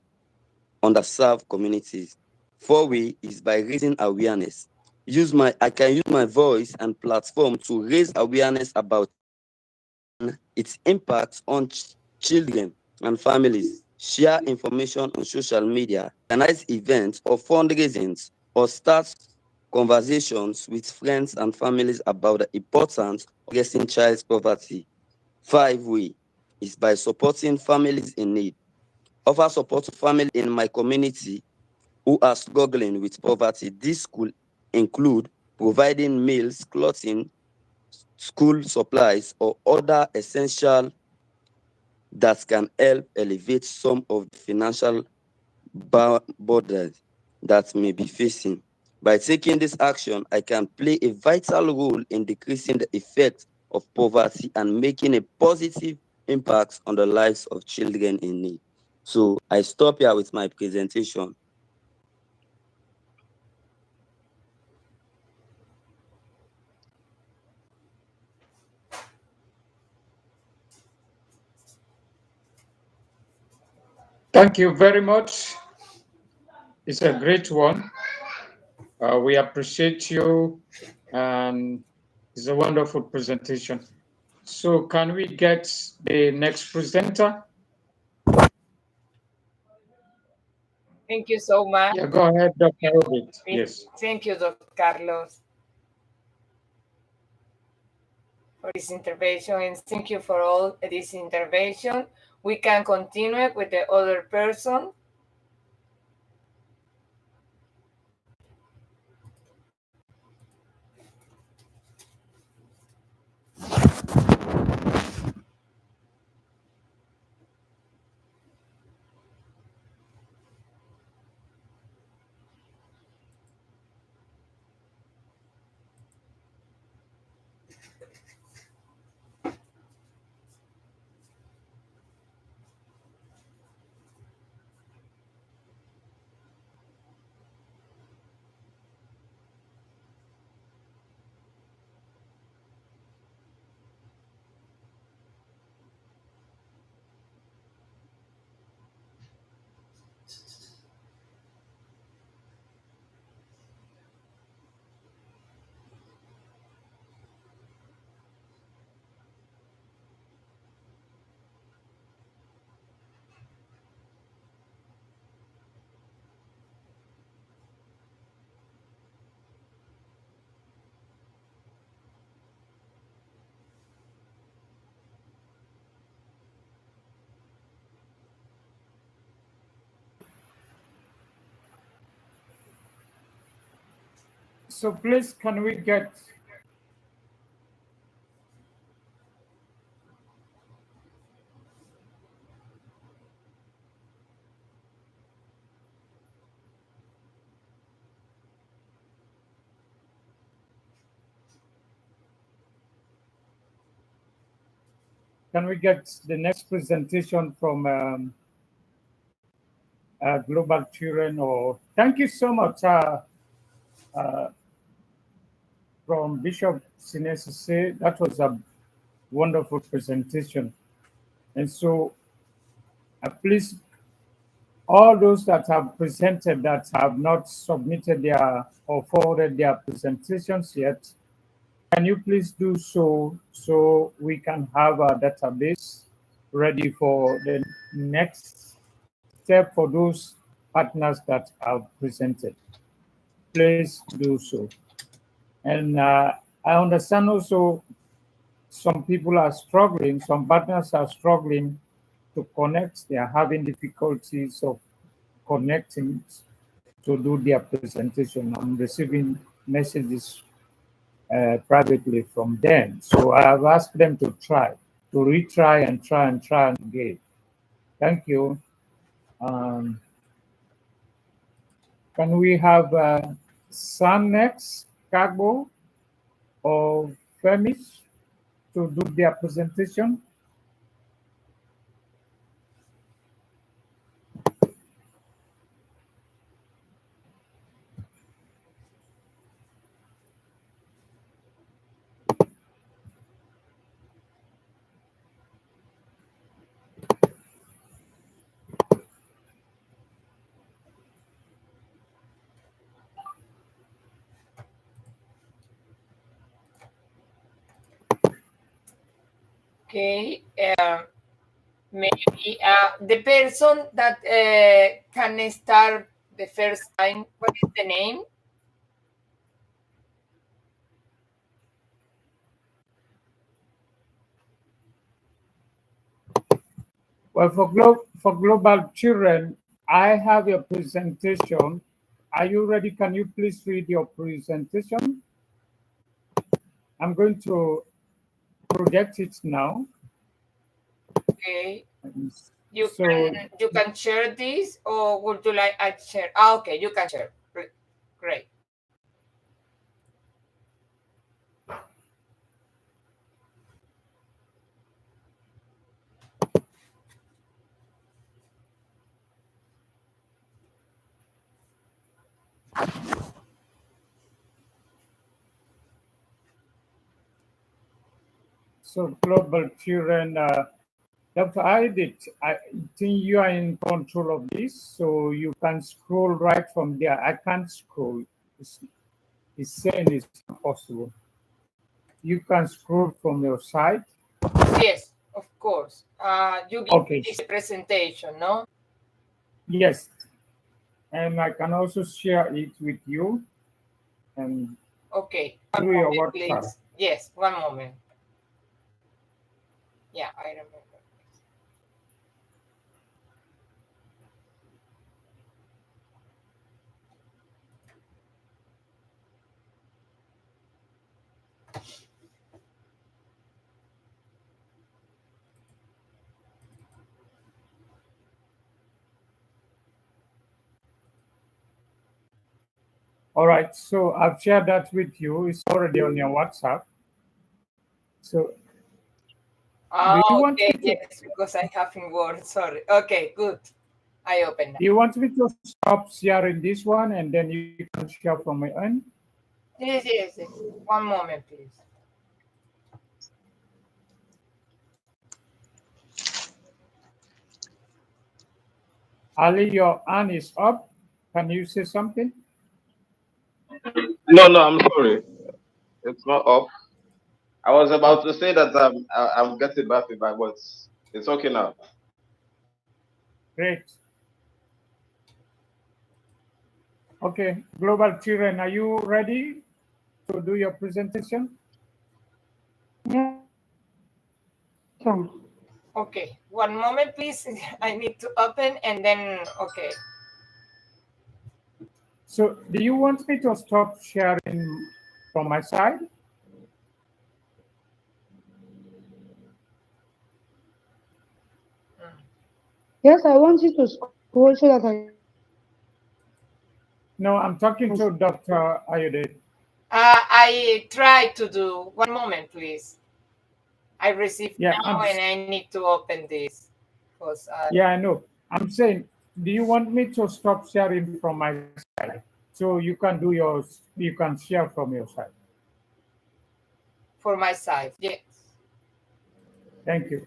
underserved communities. 4 way is by raising awareness. I can use my voice and platform to raise awareness about and its impact on children and families. Share information on social media, organize events or fundraisings, or start conversations with friends and families about the importance of addressing child poverty. 5 way is by supporting families in need. Offer support to families in my community who are struggling with poverty. This could include providing meals, clothing, school supplies, or other essential that can help alleviate some of the financial burdens that may be facing. By taking this action, I can play a vital role in decreasing the effect of poverty and making a positive impact on the lives of children in need. So I stop here with my presentation. Thank you very much. It's a great one. We appreciate you, and it's a wonderful presentation. So can we get the next presenter? Thank you so much. Yeah, go ahead, Dr. Robert. Yes. Thank you, Dr. Carlos, for this intervention, and thank you for all this intervention. We can continue with the other person. So please, can we get the next presentation from Global Children? Or thank you so much from Bishop Sinesese. That was a wonderful presentation. And so please, all those that have presented that have not submitted their or forwarded their presentations yet, can you please do so we can have a database ready for the next step for those partners that have presented? Please do so. And I understand also some people are struggling, some partners are struggling to connect. They are having difficulties of connecting to do their presentation. I'm receiving messages privately from them. So I have asked them to retry and try again. Thank you. Can we have Sam next, Kagbo or Femis to do their presentation? Okay. Maybe the person that can start the first time, what is the name? Well, for global children, I have a presentation. Are you ready? Can you please read your presentation? I'm going to project it now. Okay. You So can share this, or would you like I share? Ah, okay, you can share. Great. so global children, Dr. Edith, I think you are in control of this, so you can scroll right from there. I can't scroll. It's saying it's not possible. You can scroll from your side. Yes, of course. You give Okay. this presentation, no? Yes. And I can also share it with you. And Okay. through your WhatsApp. Please. Yes, one moment. Yeah, I remember. All right, so I've shared that with you. It's already on your WhatsApp. So do you want Okay, me to, yes, because I have in Word. Sorry. Okay, good. I open now. do you want me to stop sharing this one and then you can share from my end? Yes. One moment, please. Ali, your hand is up. Can you say something? No, I'm sorry. It's not up. I was about to say that I'm getting back to my words. It's okay now. Great. Okay, global children, are you ready to do your presentation? Yeah. Okay, one moment, please. I need to open and then, okay. So do you want me to stop sharing from my side? Yes, I want you to scroll so that I can see. No, I'm talking to Dr. Ayode. I try to do, one moment, please. I received Yeah, now and I need to open this. Because, yeah, I know. I'm saying, do you want me to stop sharing from my side so you can do yours? You can share from your side. for my side, yes. Thank you.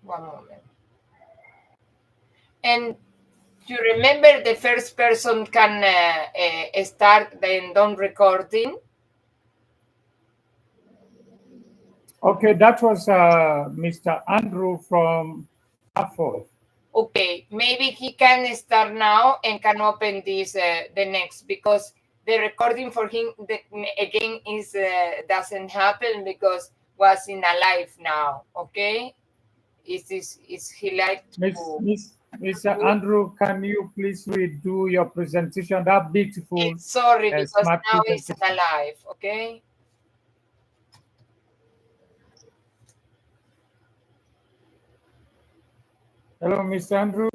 One moment. And you remember the first person can start then don't recording? Okay, that was Mr. Andrew from Hartford. Okay, maybe he can start now and can open this the next, because the recording for him again is doesn't happen because was in a live now. Okay, is he like to? Mr. Andrew, can you please redo your presentation? That beautiful, Sorry, because smart now it's presentation. in a live. Okay. Hello, Mr. Andrew.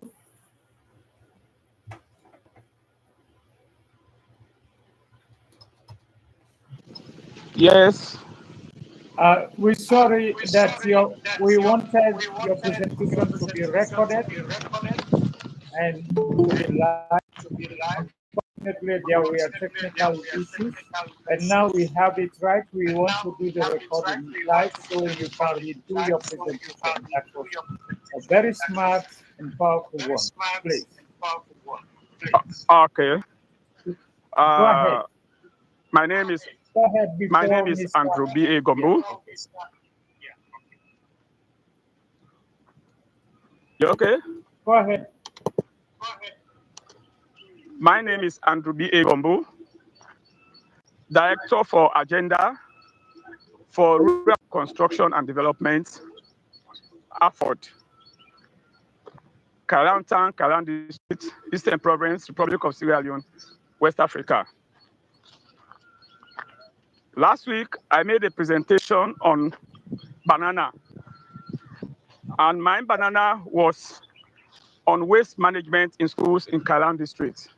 Yes. We're sorry that we wanted your presentation to be recorded and to be live. Unfortunately, there were technical issues, and now we have it right. We want to do the recording live so you can redo your presentation. That was a very smart and powerful one. Please. Okay. Go ahead. My name is Go ahead before Mr. Andrew B. A. Gombu. You okay? Go ahead. My name is Andrew B. A. Gombu, Director for Agenda for Rural Construction and Development, AFOD, Kalantan, Kalan District, Eastern Province, Republic of Sierra Leone, West Africa. Last week, I made a presentation on banana, and my banana was on waste management in schools in Kalan District.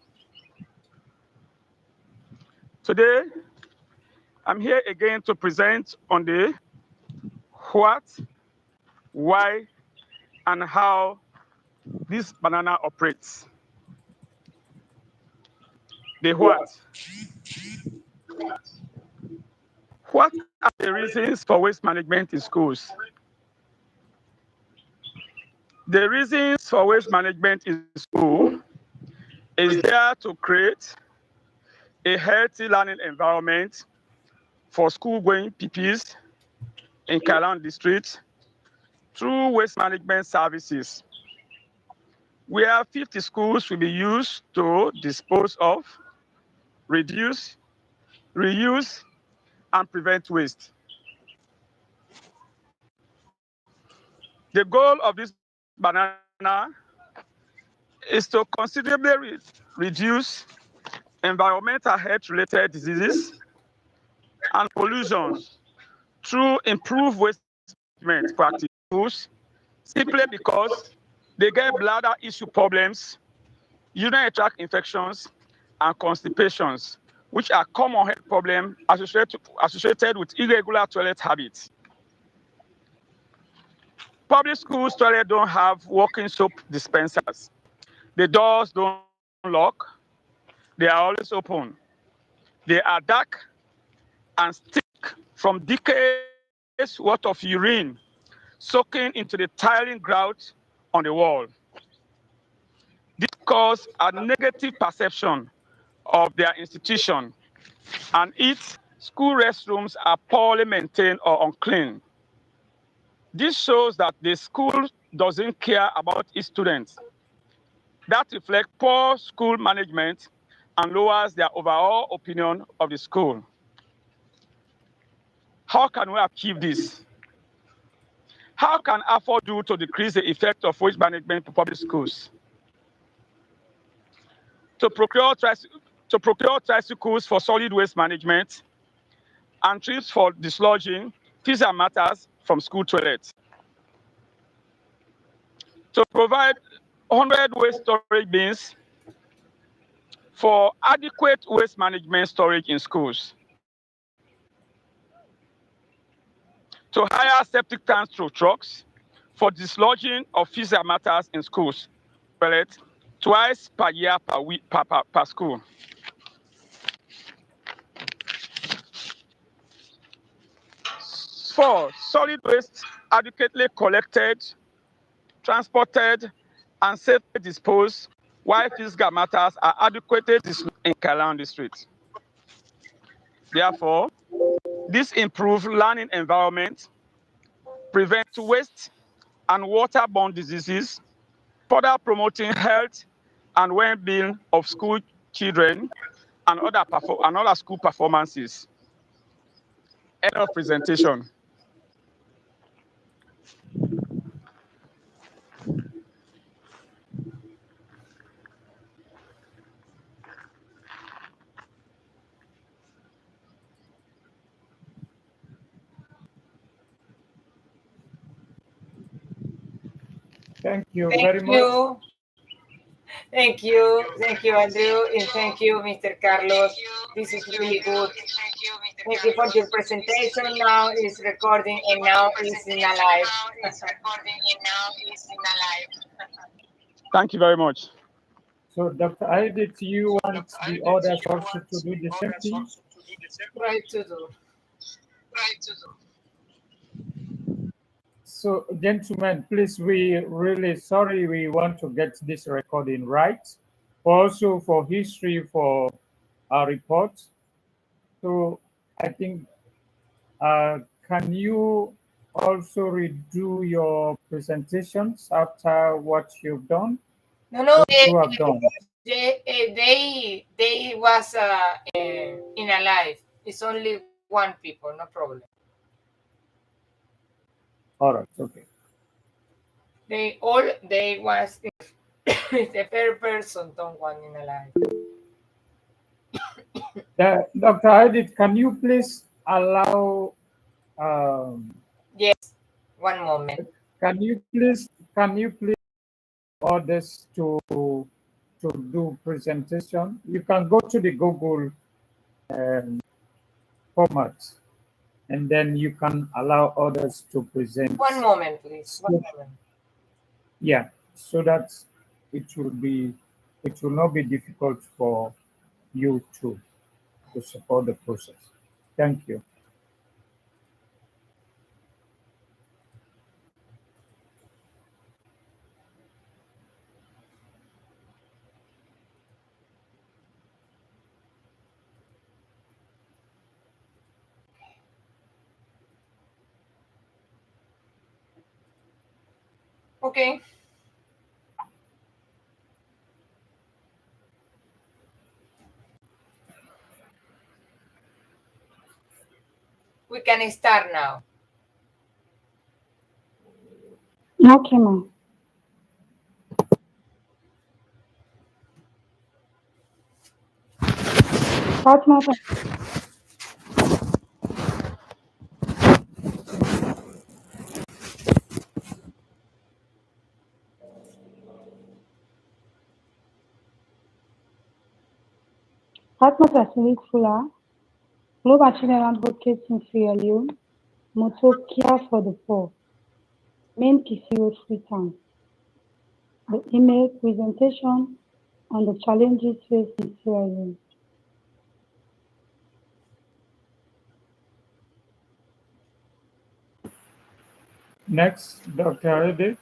Today, I'm here again to present on the what, why, and how this banana operates. The what. What are the reasons for waste management in schools? The reasons for waste management in school is there to create a healthy learning environment for school-going pupils in Kalan District through waste management services, where 50 schools will be used to dispose of, reduce, reuse, and prevent waste. The goal of this banana is to considerably reduce environmental health-related diseases and pollutions through improved waste management practices, simply because they get bladder issue problems, urinary tract infections, and constipations, which are common health problems associated with irregular toilet habits. Public schools toilets don't have working soap dispensers. The doors don't lock. They are always open. They are dark and stink from decades worth of urine soaking into the tiling grout on the wall. This causes a negative perception of their institution, and its school restrooms are poorly maintained or unclean. This shows that the school doesn't care about its students. That reflects poor school management and lowers their overall opinion of the school. How can we achieve this? How can AFOD do to decrease the effect of waste management to public schools? To procure tricycles for solid waste management and trips for dislodging feces and matters from school toilets. To provide 100 waste storage bins for adequate waste management storage in schools. To hire septic tanks through trucks for dislodging of feces and matters in schools, toilets, twice per year per school. For solid waste adequately collected, transported, and safely disposed, while physical matters are adequately disposed in Kalan District. Therefore, this improved learning environment prevents waste and waterborne diseases, further promoting health and well-being of school children and other school performances. End of presentation. Thank you Thank very much. you. Thank you, Andrew, and thank you, Mr. Carlos. This is really good. Thank you for your presentation. Now is recording and now is in a live. Thank you very much. So, Dr. Aidit, you want the others also to do the same thing? Try to do. So, gentlemen, please, we really sorry, we want to get this recording right. Also for history, for report. So I think, can you also redo your presentations after what you've done? No, no, Those who have done. they was in a live. It's only one people, no problem. All right, okay. They was the per person don't want in a live. Dr. Edith, can you please allow, um, Yes, one moment. can you please others to do presentation? You can go to the Google um, format, and then you can allow others to present. One moment, please. One So, moment. yeah, so that it will be it will not be difficult for you to support the process. Thank you. Okay, we can start now. Okay, ma'am. Fatima, Fatima Pacific Fula, Global Children Advocate in Sierra Leone, Moto Care for the Poor, Main Kisiyo Freetown. The email presentation on the challenges faced in Sierra Leone. Next, Dr. Edith.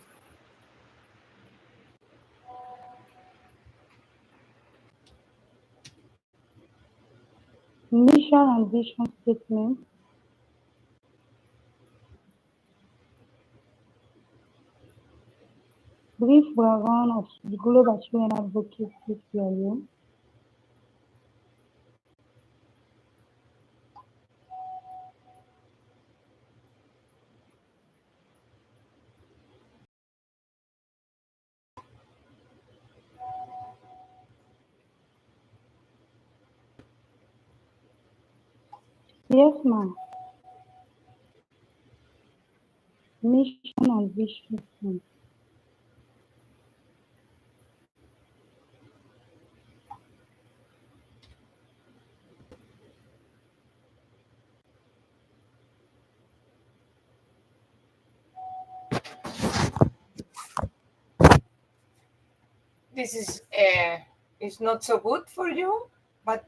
Mission and vision statement, brief background of the Global Children Advocate in Sierra Leone, yes, ma'am. Mission and vision statement. This is not so good for you, but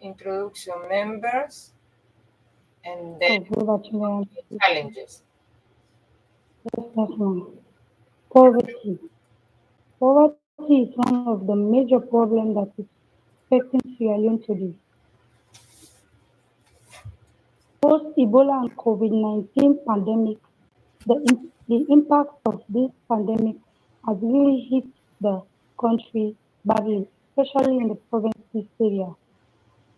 introduction members and then For Global Children Advocate. challenges. Yes, ma'am. Poverty. Poverty is one of the major problems that is affecting Sierra Leone today. Post Ebola and COVID-19 pandemic, the impact of this pandemic has really hit the country badly, especially in the provinces area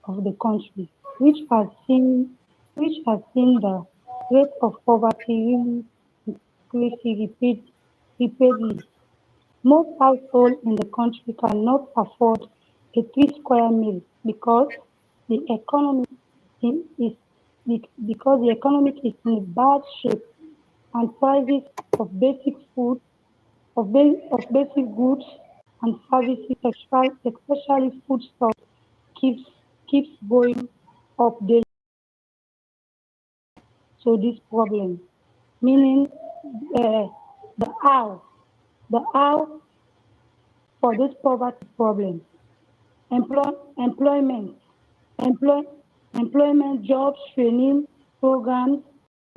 of the country, which has seen the rate of poverty really increase repeatedly. Most households in the country cannot afford a three-square meal the economy is because the economy is in bad shape and prices of basic food of basic goods and services, especially foodstuffs, keeps keeps going up daily. So this problem, meaning uh, the how the how for this poverty problem, employment, employ, employment, jobs, training programs,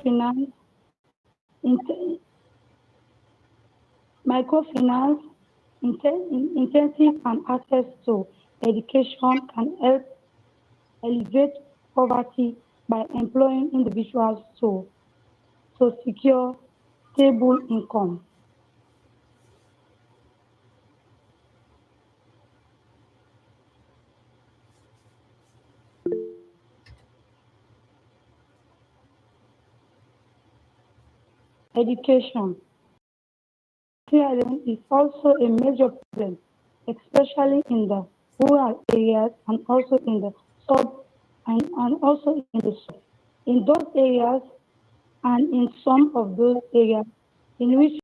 finance, microfinance, intensive and access to education can help alleviate poverty by employing individuals to secure stable income. Education. Sierra Leone is also a major problem, especially in the rural areas and also in the sub and also in the sub. In those areas and in some of those areas in which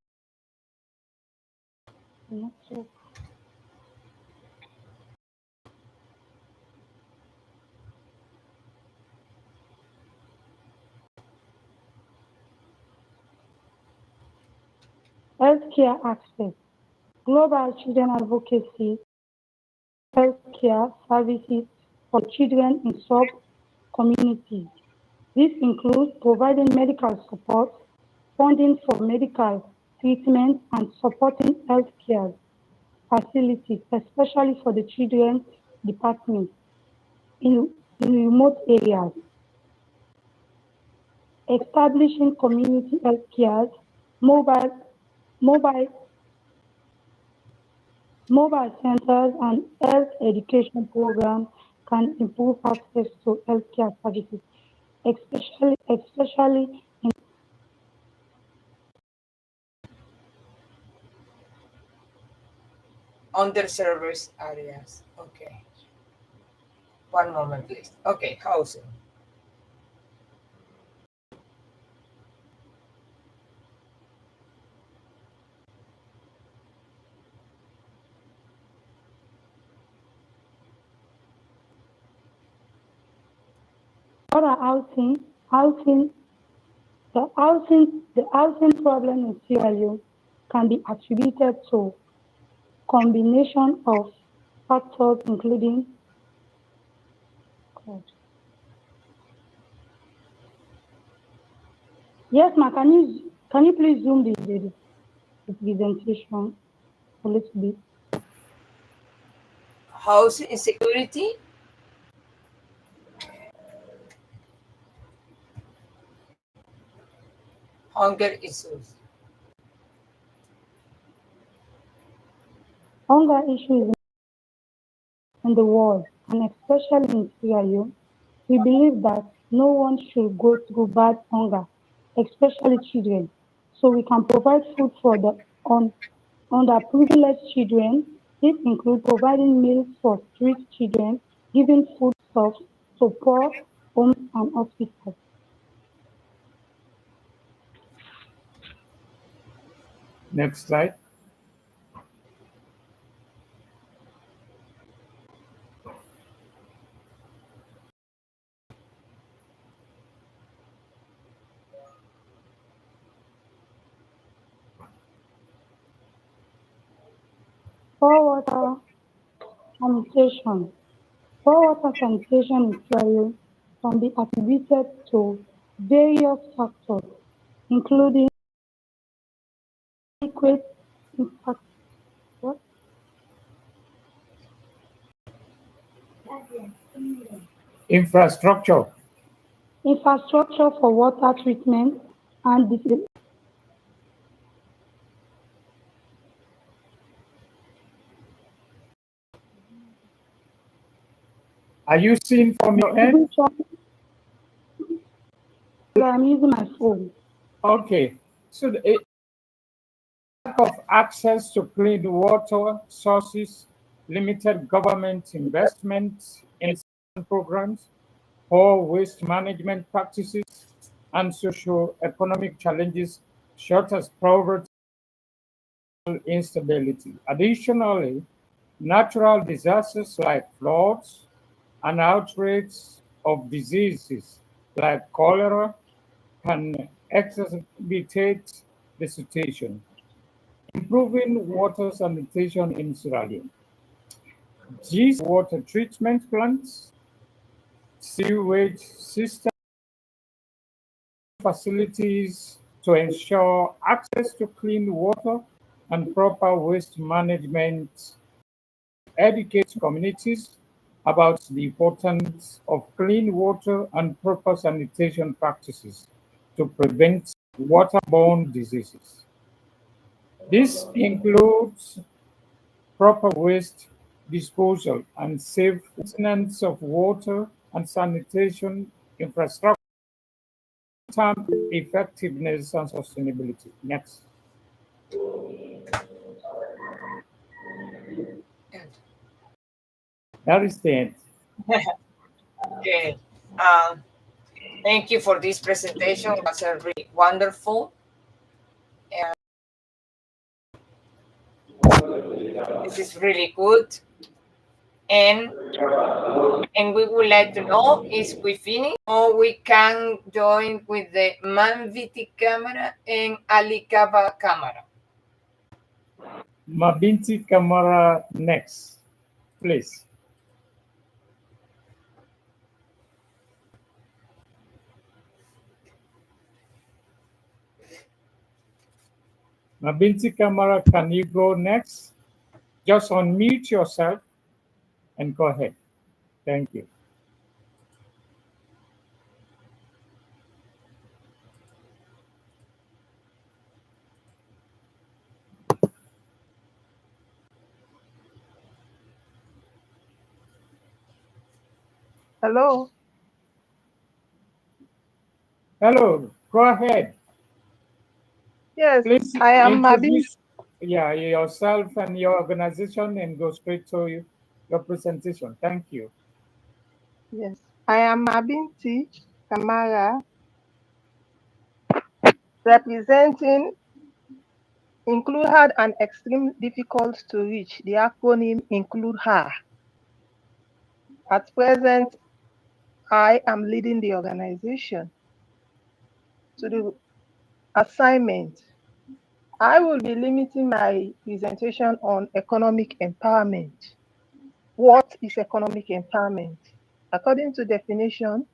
healthcare access, global children advocacy, healthcare services for children in sub communities. This includes providing medical support, funding for medical treatment, and supporting healthcare facilities, especially for the children department in remote areas. Establishing community healthcare, mobile, mobile, mobile centers, and health education programs can improve access to healthcare services, especially in Underserved areas. Okay. One moment, please. Okay, housing. other housing, the housing problem in Sierra Leone can be attributed to combination of factors including yes, ma, can you please zoom the presentation a little bit? Housing insecurity, hunger issues. Hunger issues in the world, and especially in Sierra Leone, we believe that no one should go through bad hunger, especially children. So we can provide food for the underprivileged children. This includes providing meals for street children, giving foodstuffs to poor homes and hospitals. Next slide. Poor water sanitation. Poor water sanitation in Sierra Leone can be attributed to various factors, including inadequate infra- what? Infrastructure. infrastructure for water treatment and Are you seeing from your end? distribution. I'm using my phone. Okay. So the lack of access to clean water sources, limited government investment in programs, poor waste management practices, and socio-economic challenges such as poverty and instability. Additionally, natural disasters like floods and outbreaks of diseases like cholera can exacerbate the situation. Improving water sanitation in Sierra Leone. These water treatment plants, sewage systems, facilities to ensure access to clean water and proper waste management educate communities about the importance of clean water and proper sanitation practices to prevent waterborne diseases. This includes proper waste disposal and safe maintenance of water and sanitation infrastructure, term effectiveness and sustainability. Next. That is the end. Okay. Um, Thank you for this presentation. It was really wonderful. This is really good. And we would like to know is we finish or we can join with the Manviti camera and Alikaba camera. Mabinti Kamara next, please. Mabinti Kamara, can you go next? Just unmute yourself and go ahead. Thank you. Hello. Hello, go ahead. Yes, Please I am Mabin. introduce yourself and your organization and go straight to your presentation. Thank you. Yes, I am Mabinti Kamara, representing Include Hard and Extreme Difficult to Reach. The acronym Include Her. At present, I am leading the organization. To the assignment, I will be limiting my presentation on economic empowerment. What is economic empowerment? According to definition,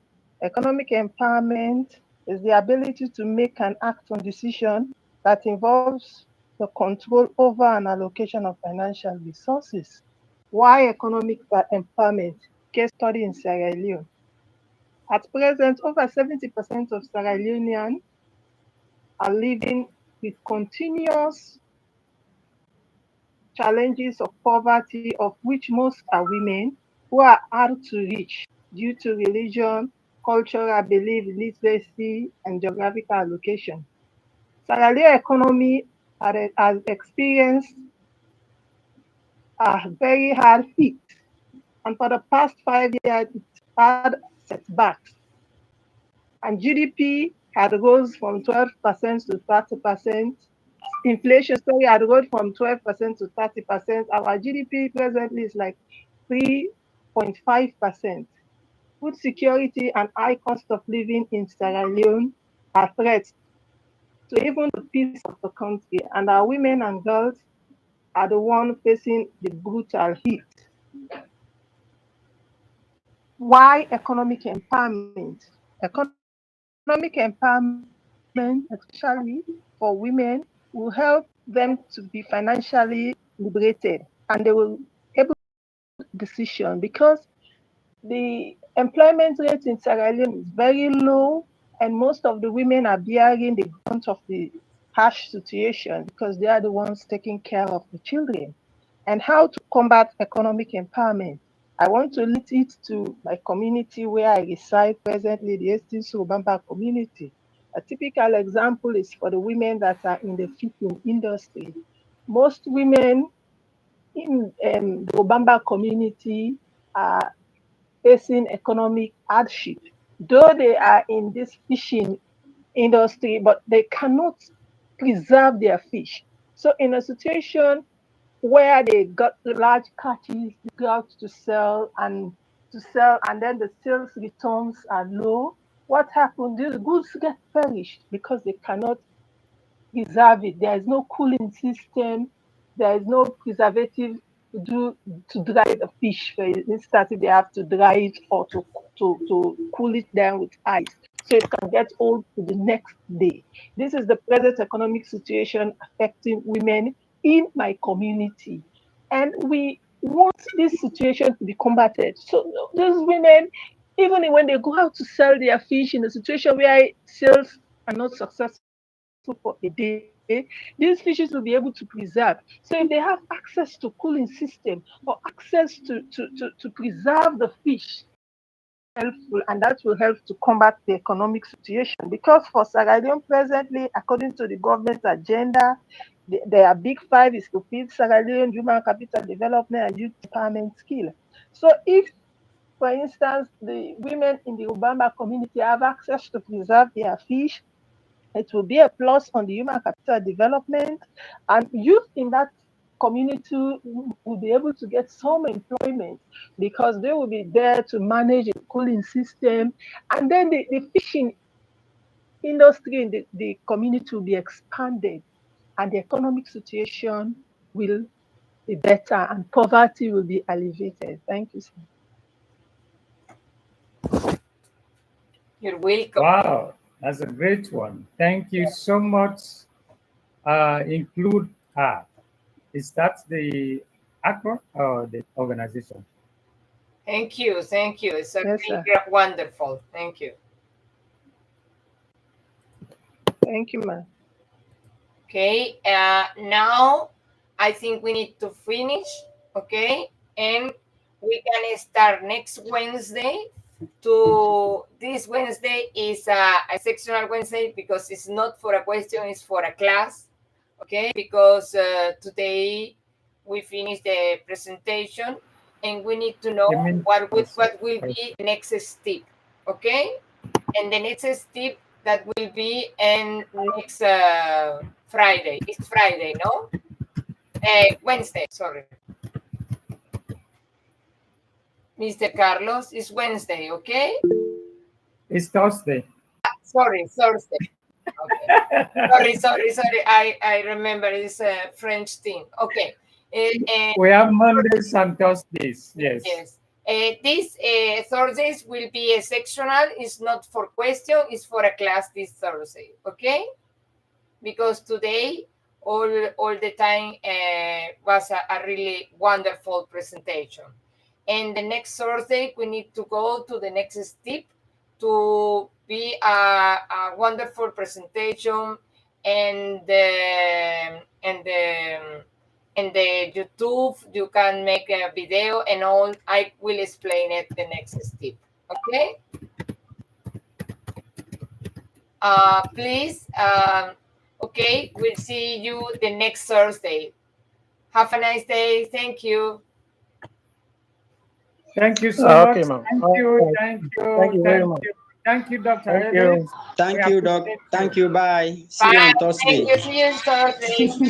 economic empowerment is the ability to make and act on decisions that involves the control over an allocation of financial resources. Why economic empowerment? Case study in Sierra Leone. At present, over 70% of Sierra Leoneans are living with continuous challenges of poverty, of which most are women, who are hard to reach due to religion, cultural belief, literacy, and geographical location. Sierra Leone economy has experienced a very hard hit, and for the past 5 years, it had setbacks. And GDP had rose from 12% to 30%. Inflation story had rose from 12% to 30%. Our GDP presently is like 3.5%. Food security and high cost of living in Sierra Leone are threats to even the peace of the country. And our women and girls are the ones facing the brutal heat. Why economic empowerment? Economic empowerment, especially for women, will help them to be financially liberated, and they will able to make decision because the employment rate in Sierra Leone is very low, and most of the women are bearing the brunt of the harsh situation because they are the ones taking care of the children. And how to combat economic empowerment? I want to lead it to my community where I reside presently, the Estes Rubamba community. A typical example is for the women that are in the fishing industry. Most women in the Rubamba community are facing economic hardship, though they are in this fishing industry, but they cannot preserve their fish. So in a situation where they got large catches, they go out to sell, and then the sales returns are low. What happens? These goods get perished because they cannot preserve it. There is no cooling system. There is no preservative to dry the fish. For instance, if they have to dry it or to cool it down with ice, so it can get old to the next day. This is the present economic situation affecting women in my community, and we want this situation to be combated. So those women, even when they go out to sell their fish in a situation where sales are not successful for a day, these fishes will be able to preserve. So if they have access to cooling system or access to preserve the fish, helpful, and that will help to combat the economic situation. Because for Sierra Leone presently, according to the government agenda, their big five is to feed Sierra Leone human capital development and youth empowerment skill. So if, for instance, the women in the Ubamba community have access to preserve their fish, it will be a plus on the human capital development, and youth in that community will be able to get some employment because they will be there to manage a cooling system. And then the fishing industry in the community will be expanded, and the economic situation will be better and poverty will be alleviated. Thank you, sir. You're welcome. Wow, that's a great one. Thank you so much. Include her. Is that the actor or the organization? Thank you. Thank you. It's a Yes, really sir. wonderful. Thank you. Thank you, ma'am. Okay. Now I think we need to finish. Okay. And we can start next Wednesday. To this Wednesday is a sectional Wednesday because it's not for a question, it's for a class. Okay. Because today we finished the presentation and we need to know You mean what will be the next step. Okay. And the next step that will be in next Friday. It's Friday, no? Wednesday, sorry. Mr. Carlos, it's Wednesday, okay? It's Thursday. Sorry, Thursday. Okay. Sorry. I remember it's a French thing. Okay. We have Mondays and Thursdays. Yes. Yes. This Thursdays will be a sectional. It's not for question. It's for a class this Thursday. Okay. Because today all the time was a really wonderful presentation. And the next Thursday we need to go to the next step to be a wonderful presentation and and the YouTube you can make a video and all. I will explain it the next step. Okay. Please. Okay, we'll see you the next Thursday. Have a nice day. Thank you. Thank you so Okay, much. ma'am. Thank you. Thank you. Thank you very much. Thank you, Dr. Thank Edith. you. Thank you, Doc. Thank you. Bye. See you Bye. on Thursday. Thank you. See you Thursday. Thank